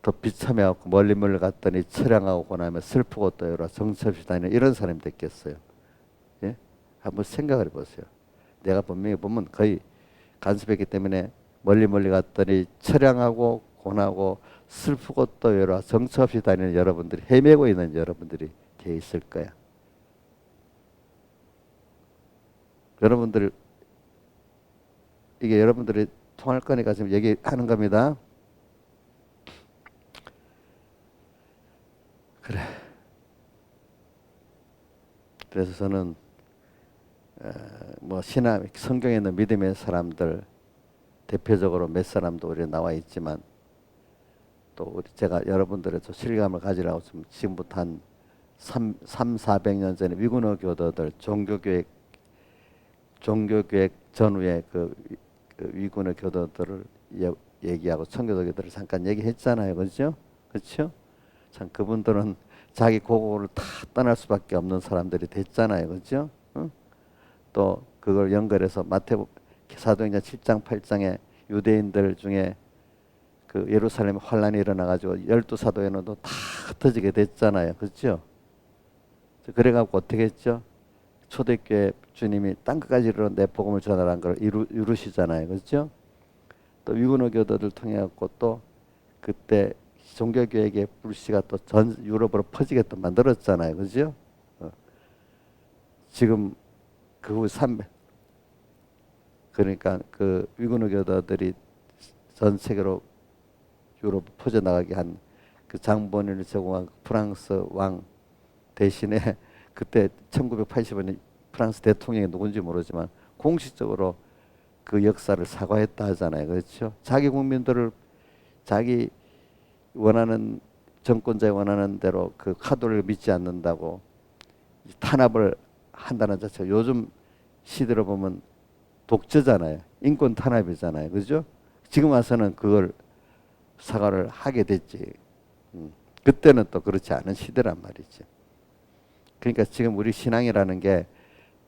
더 비참해갖고 멀리 갔더니 처량하고 나면 슬프고 또 여러 정처없이 다니는 이런 사람이 됐겠어요. 예? 한번 생각을 해보세요. 내가 분명히 보면 거의 간섭했기 때문에 멀리 갔더니 처량하고 고나고 슬프고 또 여러 정처없이 다니는 여러분들이 헤매고 있는 여러분들이 돼 있을 거야. 여러분들 이게 여러분들이 통할 거니까 지금 얘기하는 겁니다. 그래. 그래서 저는 뭐 신앙 성경에 있는 믿음의 사람들 대표적으로 몇 사람도 우리 나와 있지만 또 우리 제가 여러분들의 실감을 가지라고 지금부터 한 400년 전에 위구너 교도들 종교교획 전후에 그 위구너 교도들을 얘기하고 청교도교들을 잠깐 얘기했잖아요. 그렇죠? 그렇죠? 참 그분들은 자기 고국을 다 떠날 수밖에 없는 사람들이 됐잖아요. 그렇죠? 응? 또 그걸 연결해서 사도행전 7장 8장에 유대인들 중에 그 예루살렘에 환란이 일어나 가지고 12사도에는도 다 흩어지게 됐잖아요. 그렇죠? 그래 갖고 어떻게 했죠? 초대교회 주님이 땅끝까지 이르러 내 복음을 전하라는 걸 이루시잖아요. 그렇죠? 또 위구너 교도들 통해 갖고 또 그때 종교교회의 불씨가 또 전 유럽으로 퍼지게 또 만들었잖아요. 그죠? 지금 그 후 300, 그러니까 그 위구너 교도들이 전 세계로 유럽 퍼져나가게 한 그 장본인을 제공한 프랑스 왕 대신에 그때 1980년에 프랑스 대통령이 누군지 모르지만 공식적으로 그 역사를 사과했다 하잖아요. 그렇죠? 자기 국민들을 자기 원하는 정권자의 원하는 대로 그 카드를 믿지 않는다고 탄압을 한다는 자체가 요즘 시대로 보면 독재잖아요. 인권 탄압이잖아요. 그죠? 지금 와서는 그걸 사과를 하게 됐지. 그때는 또 그렇지 않은 시대란 말이지. 그러니까 지금 우리 신앙이라는 게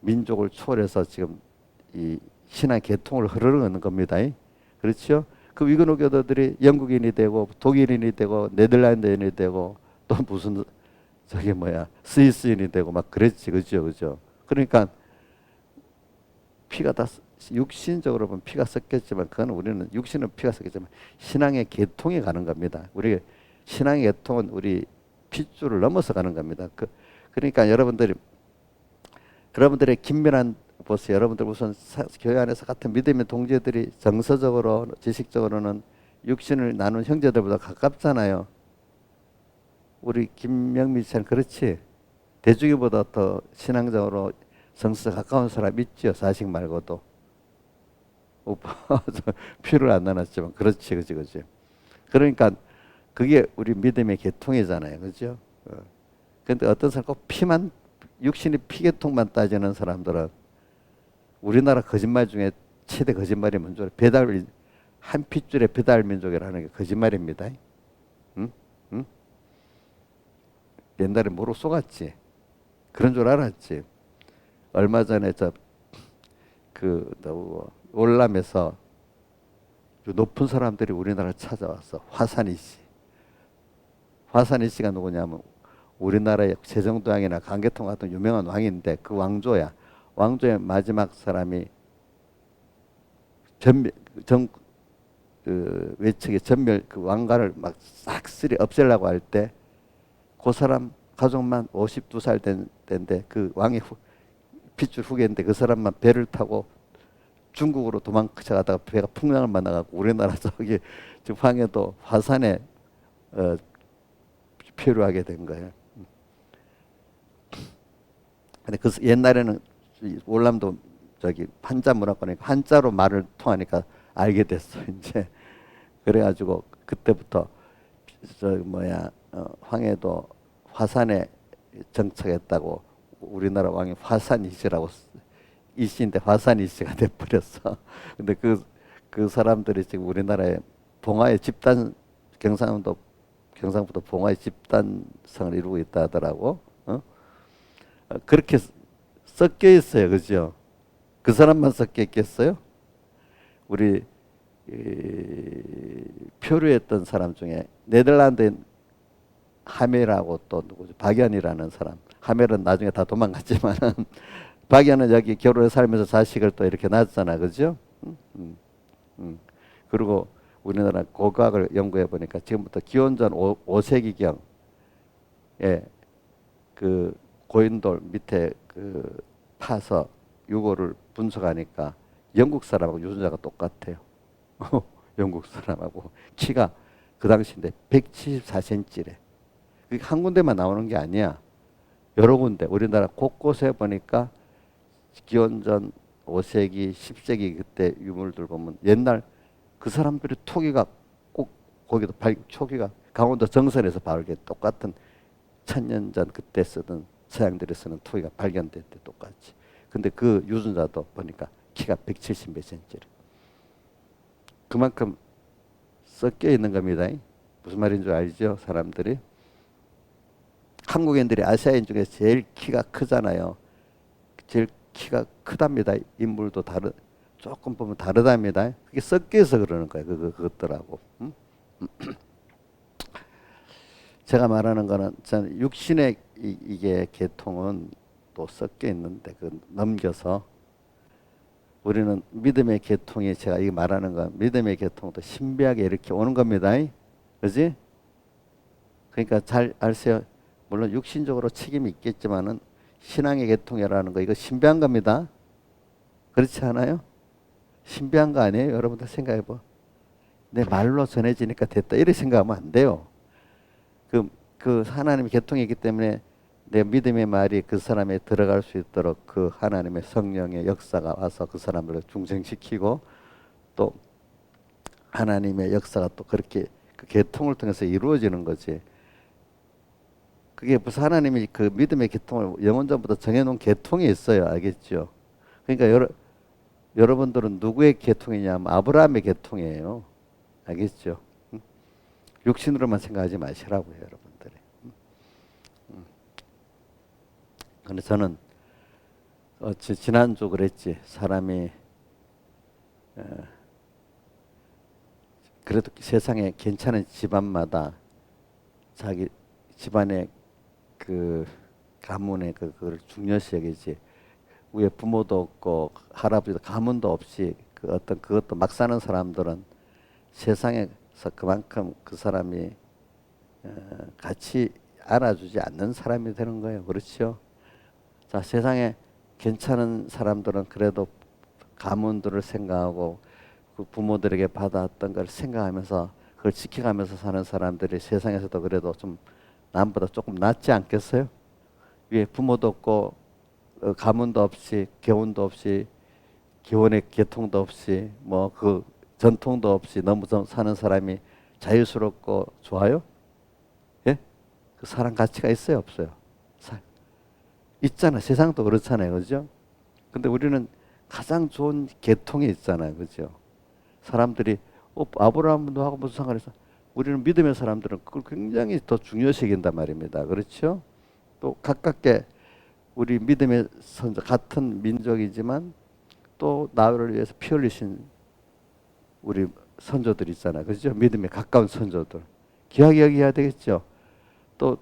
민족을 초월해서 지금 이 신앙 계통을 흐르는 겁니다. 그렇죠? 그 위그노 교도들이 영국인이 되고 독일인이 되고 네덜란드인이 되고 또 무슨 저게 뭐야 스위스인이 되고 막 그랬지. 그죠? 그죠? 그러니까 피가 다 육신적으로 보면 피가 섞였지만 그건 우리는 육신은 피가 섞였지만 신앙의 계통에 가는 겁니다. 우리 신앙의 계통은 우리 핏줄을 넘어서 가는 겁니다. 그러니까 여러분들의 긴밀한 보세요. 여러분들 우선 교회 안에서 같은 믿음의 동지들이 정서적으로 지식적으로는 육신을 나눈 형제들보다 가깝잖아요. 우리 김명미 씨는 그렇지. 대중이보다 더 신앙적으로 정서 가까운 사람 있죠. 자식 말고도. 오빠 피를 안 나눴지만 그렇지, 그지. 그러니까 그게 우리 믿음의 계통이잖아요. 그죠? 근데 어떤 사람 꼭 육신이 피계통만 따지는 사람들은 우리나라 거짓말 중에 최대 거짓말이 뭔지 알아요? 한 핏줄의 배달 민족이라는 게 거짓말입니다. 응? 응? 옛날에 뭐로 쏘갔지? 그런 줄 알았지. 얼마 전에 월남에서 높은 사람들이 우리나라를 찾아왔어. 화산이 씨. 화산이 씨가 누구냐면 우리나라의 세종대왕이나 강계통 같은 유명한 왕인데 그 왕조야. 왕조의 마지막 사람이 외척의 전멸 그 왕가를 막 싹쓸이 없애려고 할 때 그 사람 가족만 52살 된 때인데 그 왕의 핏줄 후계인데 그 사람만 배를 타고 중국으로 도망쳐가다가 배가 풍랑을 만나갖고 우리나라 지금 황해도 화산에 표류하게 된 거예요. 근데 그 옛날에는 월남도 한자 문화권이니까 한자로 말을 통하니까 알게 됐어 이제. 그래가지고 그때부터 황해도 화산에 정착했다고 우리나라 왕이 화산이시라고 이씨인데 화산이씨가 돼버렸어. 근데 그 사람들이 지금 우리나라의 봉화의 집단 경상북도 봉화의 집단성을 이루고 있다 하더라고. 그렇게 섞여 있어요. 그죠? 그 사람만 섞여 있겠어요? 우리 표류했던 사람 중에 네덜란드인 하멜하고 또 누구죠? 박연이라는 사람. 하멜은 나중에 다 도망갔지만 박연은 여기 결혼해 살면서 자식을 또 이렇게 낳았잖아. 그죠? 그리고 우리나라 고고학을 연구해 보니까 지금부터 기원전 5세기경에 그 고인돌 밑에 파서 유골을 분석하니까 영국 사람하고 유전자가 똑같아요. 영국 사람하고 키가 그 당시인데 174cm래. 그게 한 군데만 나오는 게 아니야. 여러 군데 우리나라 곳곳에 보니까 기원전 5세기, 10세기 그때 유물들 보면 옛날 그 사람들이 토기가 꼭 거기도 초기가 강원도 정선에서 발견 똑같은 1000년 전 그때 쓰던 서양들이 쓰는 토기가 발견됐대 똑같이. 근데 그 유전자도 보니까 키가 170 몇 센치래. 그만큼 섞여 있는 겁니다. 무슨 말인 줄 알죠? 사람들이. 한국인들이 아시아인 중에 제일 키가 크잖아요. 제일 키가 크답니다. 인물도 조금 보면 다르답니다. 그게 섞여서 그러는 거예요. 그것들하고. 제가 말하는 거는 저는 육신의 이게 계통은 또 섞여 있는데 그 넘겨서 우리는 믿음의 계통이 제가 이 말하는 건 믿음의 계통도 신비하게 이렇게 오는 겁니다. 그지? 그러니까 잘 아세요. 물론 육신적으로 책임이 있겠지만은 신앙의 계통이라는 거 이거 신비한 겁니다. 그렇지 않아요? 신비한 거 아니에요? 여러분들 생각해 봐. 내 말로 전해지니까 됐다. 이렇게 생각하면 안 돼요. 그 하나님의 계통이 있기 때문에 내 믿음의 말이 그 사람에 들어갈 수 있도록 그 하나님의 성령의 역사가 와서 그 사람들을 중생시키고 또 하나님의 역사가 또 그렇게 그 계통을 통해서 이루어지는 거지. 그게 무슨 하나님이 그 믿음의 계통을 영원전부터 정해놓은 계통이 있어요. 알겠죠? 그러니까 여러분들은 누구의 계통이냐면 아브라함의 계통이에요. 알겠죠? 육신으로만 생각하지 마시라고요, 여러분들이. 근데 저는 지난주 그랬지. 사람이 그래도 세상에 괜찮은 집안마다 자기 집안의 그 가문의 그걸 중요시 여기지. 위에 부모도 없고 할아버지도 가문도 없이 그 어떤 그것도 막 사는 사람들은 세상에서 그만큼 그 사람이 같이 알아주지 않는 사람이 되는 거예요. 그렇죠? 자, 세상에 괜찮은 사람들은 그래도 가문들을 생각하고 그 부모들에게 받아왔던 걸 생각하면서 그걸 지켜가면서 사는 사람들이 세상에서도 그래도 좀 남보다 조금 낫지 않겠어요? 위에 부모도 없고 가문도 없이 교훈도 없이 기원의 계통도 없이 뭐 그 전통도 없이 너무 사는 사람이 자유스럽고 좋아요? 예? 그 사람 가치가 있어요, 없어요? 있잖아. 세상도 그렇잖아요, 그죠? 근데 우리는 가장 좋은 계통이 있잖아요, 그죠? 사람들이 아브라함도 하고 무슨 상관있어? 우리는 믿음의 사람들은 그걸 굉장히 더 중요시 여긴단 말입니다. 그렇죠? 또 가깝게 우리 믿음의 선조 같은 민족이지만 또 나를 위해서 피 흘리신 우리 선조들 있잖아요. 그렇죠? 믿음에 가까운 선조들. 귀하게 여겨야 되겠죠. 또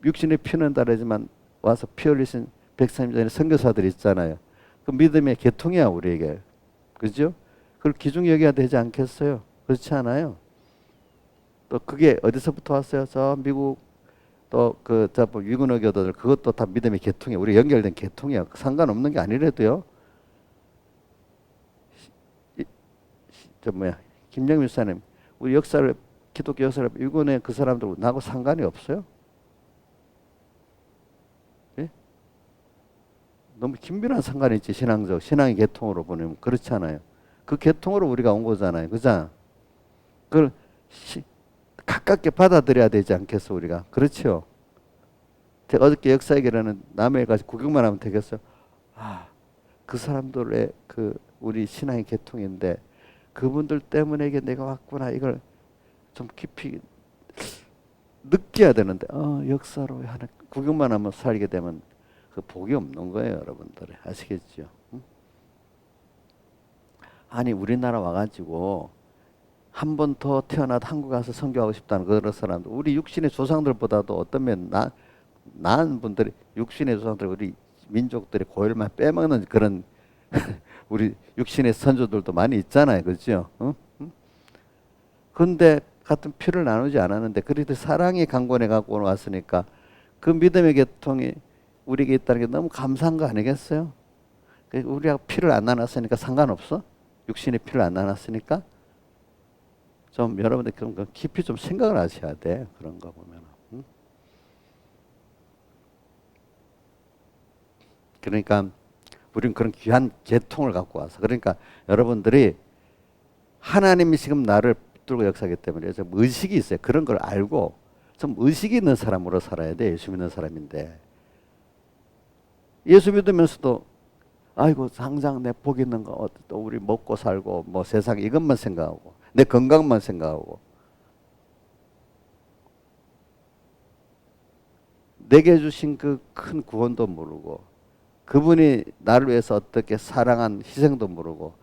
육신의 피는 다르지만 와서 피 흘리신 130전의 선교사들 있잖아요. 그 믿음의 계통이야 우리에게. 그죠? 그걸 기중히 여겨야 되지 않겠어요? 그렇지 않아요? 또 그게 어디서부터 왔어요? 저 미국 또저 위근어 교도들 그것도 다 믿음의 계통이야. 우리 연결된 계통이야. 상관없는 게 아니래도요. 저 뭐야 김영민 목사님 우리 역사를 기독교 역사를 위근의 그 사람들 나하고 상관이 없어요? 예? 너무 긴밀한 상관이 있지. 신앙의 계통으로 보면 그렇지 않아요. 그 계통으로 우리가 온 거잖아요. 그죠? 그걸 가깝게 받아들여야 되지 않겠어 우리가. 그렇죠? 제가 어저께 역사 얘기라는 남해에 가서 구경만 하면 되겠어요? 그 사람들의 그 우리 신앙의 계통인데 그분들 때문에 이게 내가 왔구나 이걸 좀 깊이 느껴야 되는데 역사로 하는 구경만 하면 살게 되면 그 복이 없는 거예요, 여러분들. 아시겠죠? 응? 아니 우리나라 와가지고 한 번 더 태어나도 한국 가서 선교하고 싶다는 그런 사람들, 우리 육신의 조상들보다도 어떤 면 나은 분들이 육신의 조상들 우리 민족들이 고열만 빼먹는 그런 우리 육신의 선조들도 많이 있잖아요, 그렇죠? 응? 응? 근데 같은 피를 나누지 않았는데 그래도 사랑이 강권해 갖고 왔으니까 그 믿음의 계통이 우리에게 있다는 게 너무 감사한 거 아니겠어요? 우리가 피를 안 나눴으니까 상관없어? 육신의 피를 안 나눴으니까 좀 여러분들 그런 거 깊이 좀 생각을 하셔야 돼. 그런 거 보면. 응? 그러니까 우리는 그런 귀한 계통을 갖고 와서. 그러니까 여러분들이 하나님이 지금 나를 붙들고 역사하기 때문에 좀 의식이 있어요. 그런 걸 알고 좀 의식이 있는 사람으로 살아야 돼. 예수 믿는 사람인데. 예수 믿으면서도 아이고 당장 내 복 있는 거 또 우리 먹고 살고 뭐 세상 이것만 생각하고 내 건강만 생각하고 내게 주신 그 큰 구원도 모르고 그분이 나를 위해서 어떻게 사랑한 희생도 모르고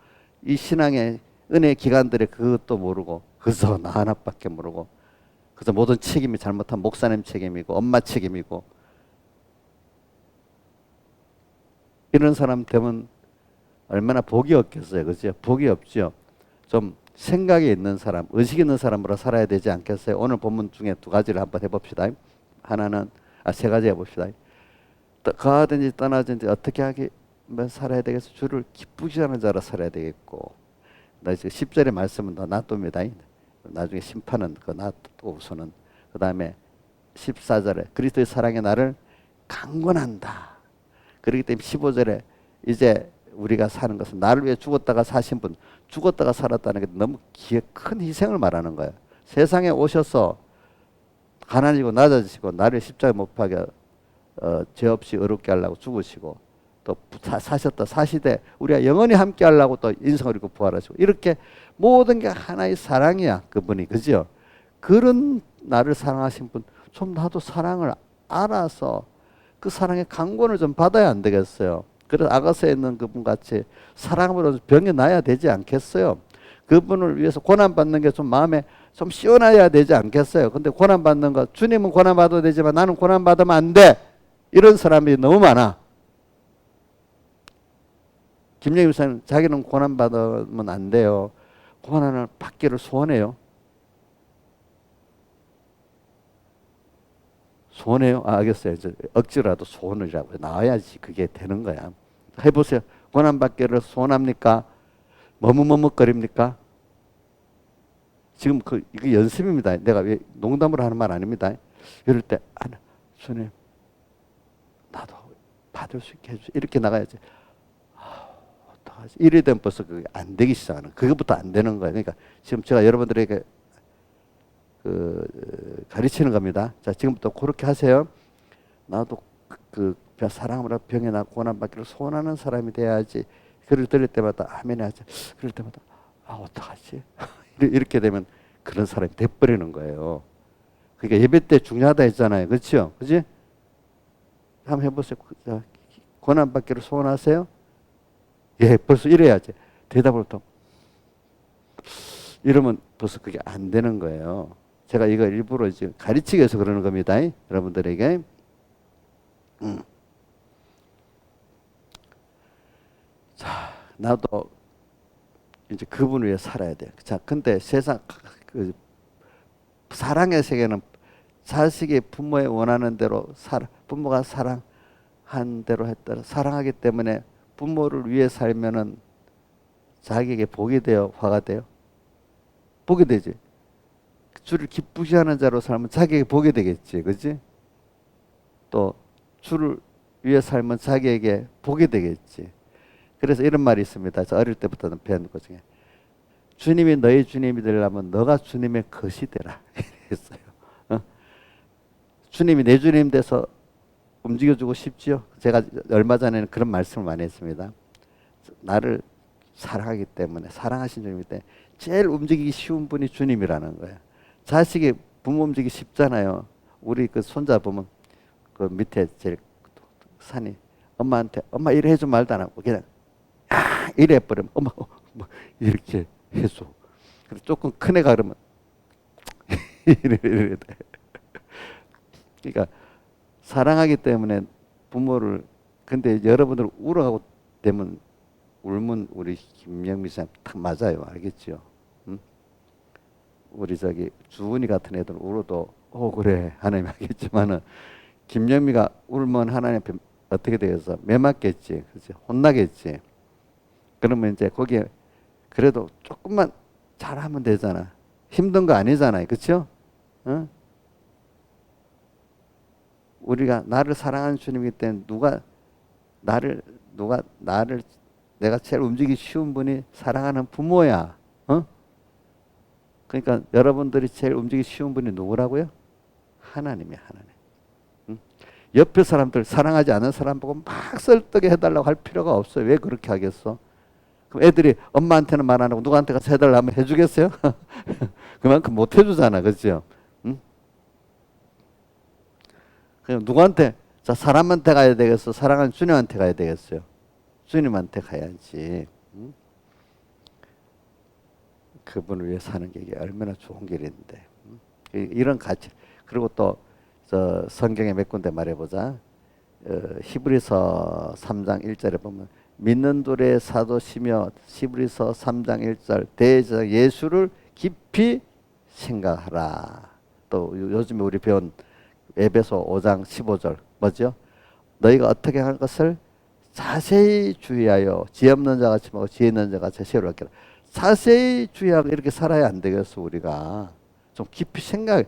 이 신앙의 은혜 기간들의 그것도 모르고 그저 나 하나밖에 모르고 그래서 모든 책임이 잘못한 목사님 책임이고 엄마 책임이고 이런 사람 되면 얼마나 복이 없겠어요. 그죠? 복이 없죠. 좀 생각이 있는 사람, 의식 있는 사람으로 살아야 되지 않겠어요? 오늘 본문 중에 두 가지를 한번 해봅시다. 하나는, 세 가지 해봅시다. 가든지 떠나든지 어떻게 하면 살아야 되겠어? 주를 기쁘지 않은 자로 살아야 되겠고. 나 지금 10절의 말씀은 더 놔둡니다. 나중에 심판은 그 놔두고서는. 그 다음에 14절에 그리스도의 사랑에 나를 강권한다. 그렇기 때문에 15절에 이제 우리가 사는 것은 나를 위해 죽었다가 사신 분, 죽었다가 살았다는 게 너무 큰 희생을 말하는 거예요. 세상에 오셔서 가난이고 낮아지시고 나를 십자가에 못 박여 죄 없이 의롭게 하려고 죽으시고 또 사셨다 사시되 우리가 영원히 함께 하려고 또 인성을 잃고 부활하시고 이렇게 모든 게 하나의 사랑이야. 그분이. 그죠? 그런 나를 사랑하신 분 좀 나도 사랑을 알아서 그 사랑의 강권을 좀 받아야 안 되겠어요. 그래서 아가서에 있는 그분 같이 사랑으로 병이 나야 되지 않겠어요. 그분을 위해서 고난받는 게 좀 마음에 좀 시원해야 되지 않겠어요. 근데 고난받는 거 주님은 고난받아도 되지만 나는 고난받으면 안 돼. 이런 사람이 너무 많아. 김영희 목사님 자기는 고난받으면 안 돼요. 고난을 받기를 소원해요. 소원해요? 알겠어요. 억지라도 소원이라고 나와야지 그게 되는 거야. 해보세요. 고난받기를 소원합니까? 머뭇머뭇거립니까? 지금 이거 연습입니다. 내가 왜 농담으로 하는 말 아닙니다. 이럴 때 주님 나도 받을 수 있게 해주세요. 이렇게 나가야지. 어떡하지? 이래 되면 벌써 그게 안 되기 시작하는. 그것부터 안 되는 거예요. 그러니까 지금 제가 여러분들에게 가르치는 겁니다. 자, 지금부터 그렇게 하세요. 나도 사랑으로 병에 나 고난받기를 소원하는 사람이 돼야지. 그를 들을 때마다 아멘 하지. 그럴 때마다 어떡하지? 이렇게 되면 그런 사람이 돼버리는 거예요. 그러니까 예배 때 중요하다 했잖아요. 그렇죠? 그지? 한번 해보세요. 자, 고난받기를 소원하세요? 예, 벌써 이래야지. 대답을 또 이러면 벌써 그게 안 되는 거예요. 제가 이거 일부러 지금 가르치기 위해서 그러는 겁니다. 여러분들에게. 자, 나도 이제 그분을 위해 살아야 돼. 자, 근데 세상 사랑의 세계는 자식이 부모의 원하는 대로 부모가 사랑한 대로 했다. 사랑하기 때문에 부모를 위해 살면은 자기에게 복이 돼요, 화가 돼요? 복이 되지. 주를 기쁘시 하는 자로 살면 자기에게 복이 되겠지. 그지? 또 주를 위해 살면 자기에게 복이 되겠지. 그래서 이런 말이 있습니다. 저 어릴 때부터는 배운 것 중에 주님이 너의 주님이 되려면 너가 주님의 것이 되라. 이랬어요. 주님이 내 주님 돼서 움직여주고 싶지요. 제가 얼마 전에는 그런 말씀을 많이 했습니다. 나를 사랑하기 때문에 사랑하신 주님이 때문에 제일 움직이기 쉬운 분이 주님이라는 거예요. 자식이 부모 움직이기 쉽잖아요. 우리 그 손자 보면 그 밑에 제일 산이 엄마한테 엄마 이래 해줘 말도 안 하고 그냥 이래 버리면 엄마 뭐 이렇게 해줘. 그래서 조금 큰 애가 그러면 이래 돼. 그러니까 사랑하기 때문에 부모를 근데 여러분들 울어가고 되면 울면 우리 김영미 씨 딱 맞아요. 알겠죠? 응? 우리 주은이 같은 애들 울어도 그래 하나님 알겠지만은 김영미가 울면 하나님 앞에 어떻게 되겠어? 매맞겠지. 그렇지? 혼나겠지. 그러면 이제 거기에 그래도 조금만 잘하면 되잖아. 힘든 거 아니잖아요. 그렇죠? 응? 우리가 나를 사랑하는 주님이기 때문에 누가 나를 내가 제일 움직이기 쉬운 분이 사랑하는 부모야. 어? 그러니까 여러분들이 제일 움직이기 쉬운 분이 누구라고요? 하나님이야, 하나님. 응? 옆에 사람들 사랑하지 않는 사람 보고 막 썰떡이 해달라고 할 필요가 없어요. 왜 그렇게 하겠어? 그럼 애들이 엄마한테는 말 안 하고 누구한테 가서 해달라고 하면 해주겠어요? 그만큼 못 해주잖아, 그렇죠? 응? 그럼 누구한테? 자, 사람한테 가야 되겠어? 사랑하는 주님한테 가야 되겠어요? 주님한테 가야지. 응? 그분을 위해 사는 게 이게 얼마나 좋은 길인데. 응? 이런 가치. 그리고 또 성경에 몇 군데 말해보자. 히브리서 3장 1절에 보면 믿는 둘의 사도시며 히브리서 3장 1절 대제사 예수를 깊이 생각하라. 또 요즘에 우리 배운 에베소 5장 15절 뭐죠? 너희가 어떻게 할 것을 자세히 주의하여 지혜 없는 자같이 먹고 지혜 있는 자같이 세우라 하라. 자세히 주의하고 이렇게 살아야 안 되겠어. 우리가 좀 깊이 생각.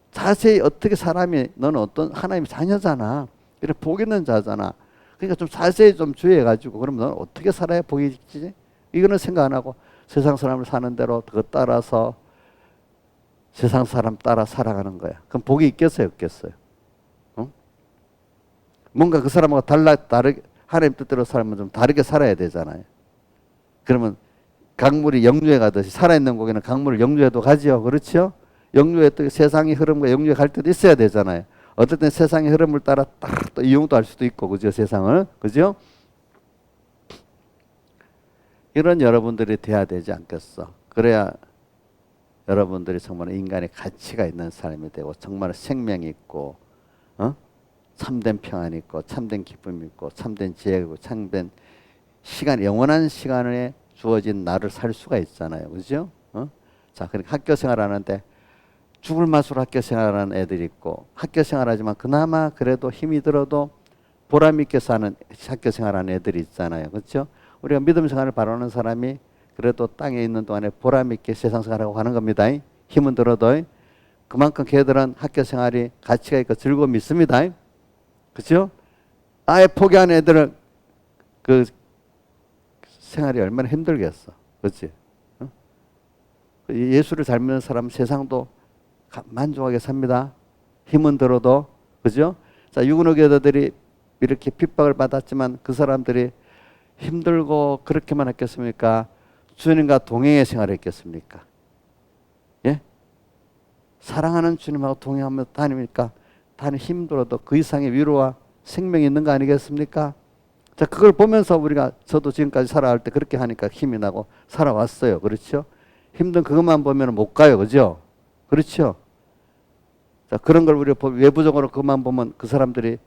자세히 어떻게 사람이 너는 어떤 하나님의 자녀잖아. 그래 복 있는 자잖아. 그러니까 좀 자세히 좀 주의해가지고 그럼 너는 어떻게 살아야 복이 있지? 이거는 생각 안 하고 세상 사람을 사는 대로 그거 따라서 세상 사람 따라 살아가는 거야. 그럼 복이 있겠어요, 없겠어요? 어? 뭔가 그 사람하고 다르게 하나님 뜻대로 살면 좀 다르게 살아야 되잖아요. 그러면 강물이 역류해 가듯이 살아있는 고기는 강물을 역류해도 가지요. 그렇죠? 역류에 또 세상의 흐름과 역류해 갈 때도 있어야 되잖아요. 어쨌든 세상의 흐름을 따라 딱 또 이용도 할 수도 있고, 그죠? 세상을. 그죠? 이런 여러분들이 돼야 되지 않겠어. 그래야 여러분들이 정말 인간의 가치가 있는 사람이 되고, 정말 생명이 있고, 참된 평안이 있고, 참된 기쁨이 있고, 참된 지혜가 있고, 참된 시간, 영원한 시간에 주어진 나를 살 수가 있잖아요. 그죠? 자, 그러니까 학교 생활하는데 죽을 맛으로 학교 생활하는 애들이 있고, 학교 생활하지만 그나마 그래도 힘이 들어도 보람 있게 사는 학교 생활하는 애들이 있잖아요. 그렇죠? 우리가 믿음 생활을 바라는 사람이 그래도 땅에 있는 동안에 보람 있게 세상 생활하고 가는 겁니다. 힘은 들어도 그만큼 걔들은 학교 생활이 가치가 있고 즐거움이 있습니다. 그렇죠? 아예 포기한 애들은 그 생활이 얼마나 힘들겠어. 그렇지? 예수를 잘 믿는 사람 세상도 만족하게 삽니다. 힘은 들어도. 그죠? 자, 유근호 교도들이 이렇게 핍박을 받았지만 그 사람들이 힘들고 그렇게만 했겠습니까? 주님과 동행의 생활을 했겠습니까? 예? 사랑하는 주님하고 동행하며 다니니까 힘들어도 그 이상의 위로와 생명이 있는 거 아니겠습니까? 자, 그걸 보면서 우리가 저도 지금까지 살아갈 때 그렇게 하니까 힘이 나고 살아왔어요. 그렇죠? 힘든 그것만 보면 못 가요. 그죠? 그렇죠? 자, 그런 걸 우리가 외부적으로 그것만 보면 그 사람들이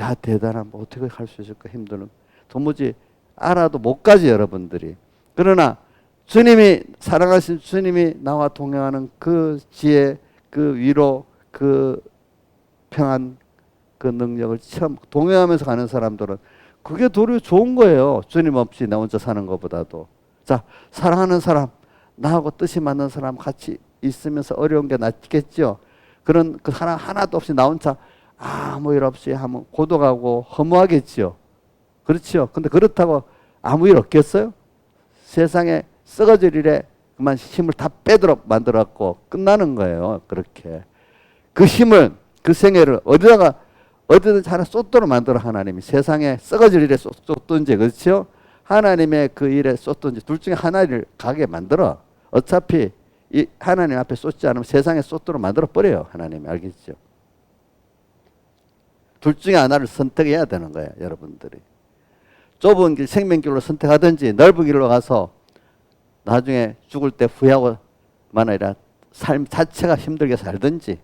야, 대단한, 뭐 어떻게 할 수 있을까? 힘드는. 도무지 알아도 못 가지, 여러분들이. 그러나 주님이, 사랑하신 주님이 나와 동행하는 그 지혜, 그 위로, 그 평안, 그 능력을 처음 동행하면서 가는 사람들은 그게 도리어 좋은 거예요. 주님 없이 나 혼자 사는 것보다도. 자, 사랑하는 사람, 나하고 뜻이 맞는 사람 같이 있으면서 어려운 게 낫겠죠. 그런 그 하나도 없이 나 혼자 아무 일 없이 하면 고독하고 허무하겠지요. 그렇죠. 근데 그렇다고 아무 일 없겠어요? 세상에 썩어질 일에 그만 힘을 다 빼도록 만들었고 끝나는 거예요. 그렇게. 그 힘을, 그 생애를 어디든지 하나 쏟도록 만들어 하나님이. 세상에 썩어질 일에 쏟든지, 그렇죠? 하나님의 그 일에 쏟든지 둘 중에 하나를 가게 만들어. 어차피 이 하나님 앞에 쏟지 않으면 세상에 쏟도록 만들어 버려요. 하나님이. 알겠죠? 둘 중에 하나를 선택해야 되는 거예요. 여러분들이. 좁은 길, 생명길로 선택하든지 넓은 길로 가서 나중에 죽을 때 후회하고만 아니라 삶 자체가 힘들게 살든지.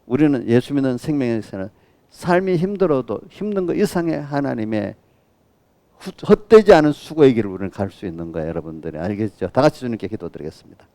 우리는 예수 믿는 생명에서는 삶이 힘들어도 힘든 것 이상의 하나님의 헛되지 않은 수고의 길을 우리는 갈 수 있는 거예요. 여러분들이. 알겠죠? 다 같이 주님께 기도드리겠습니다.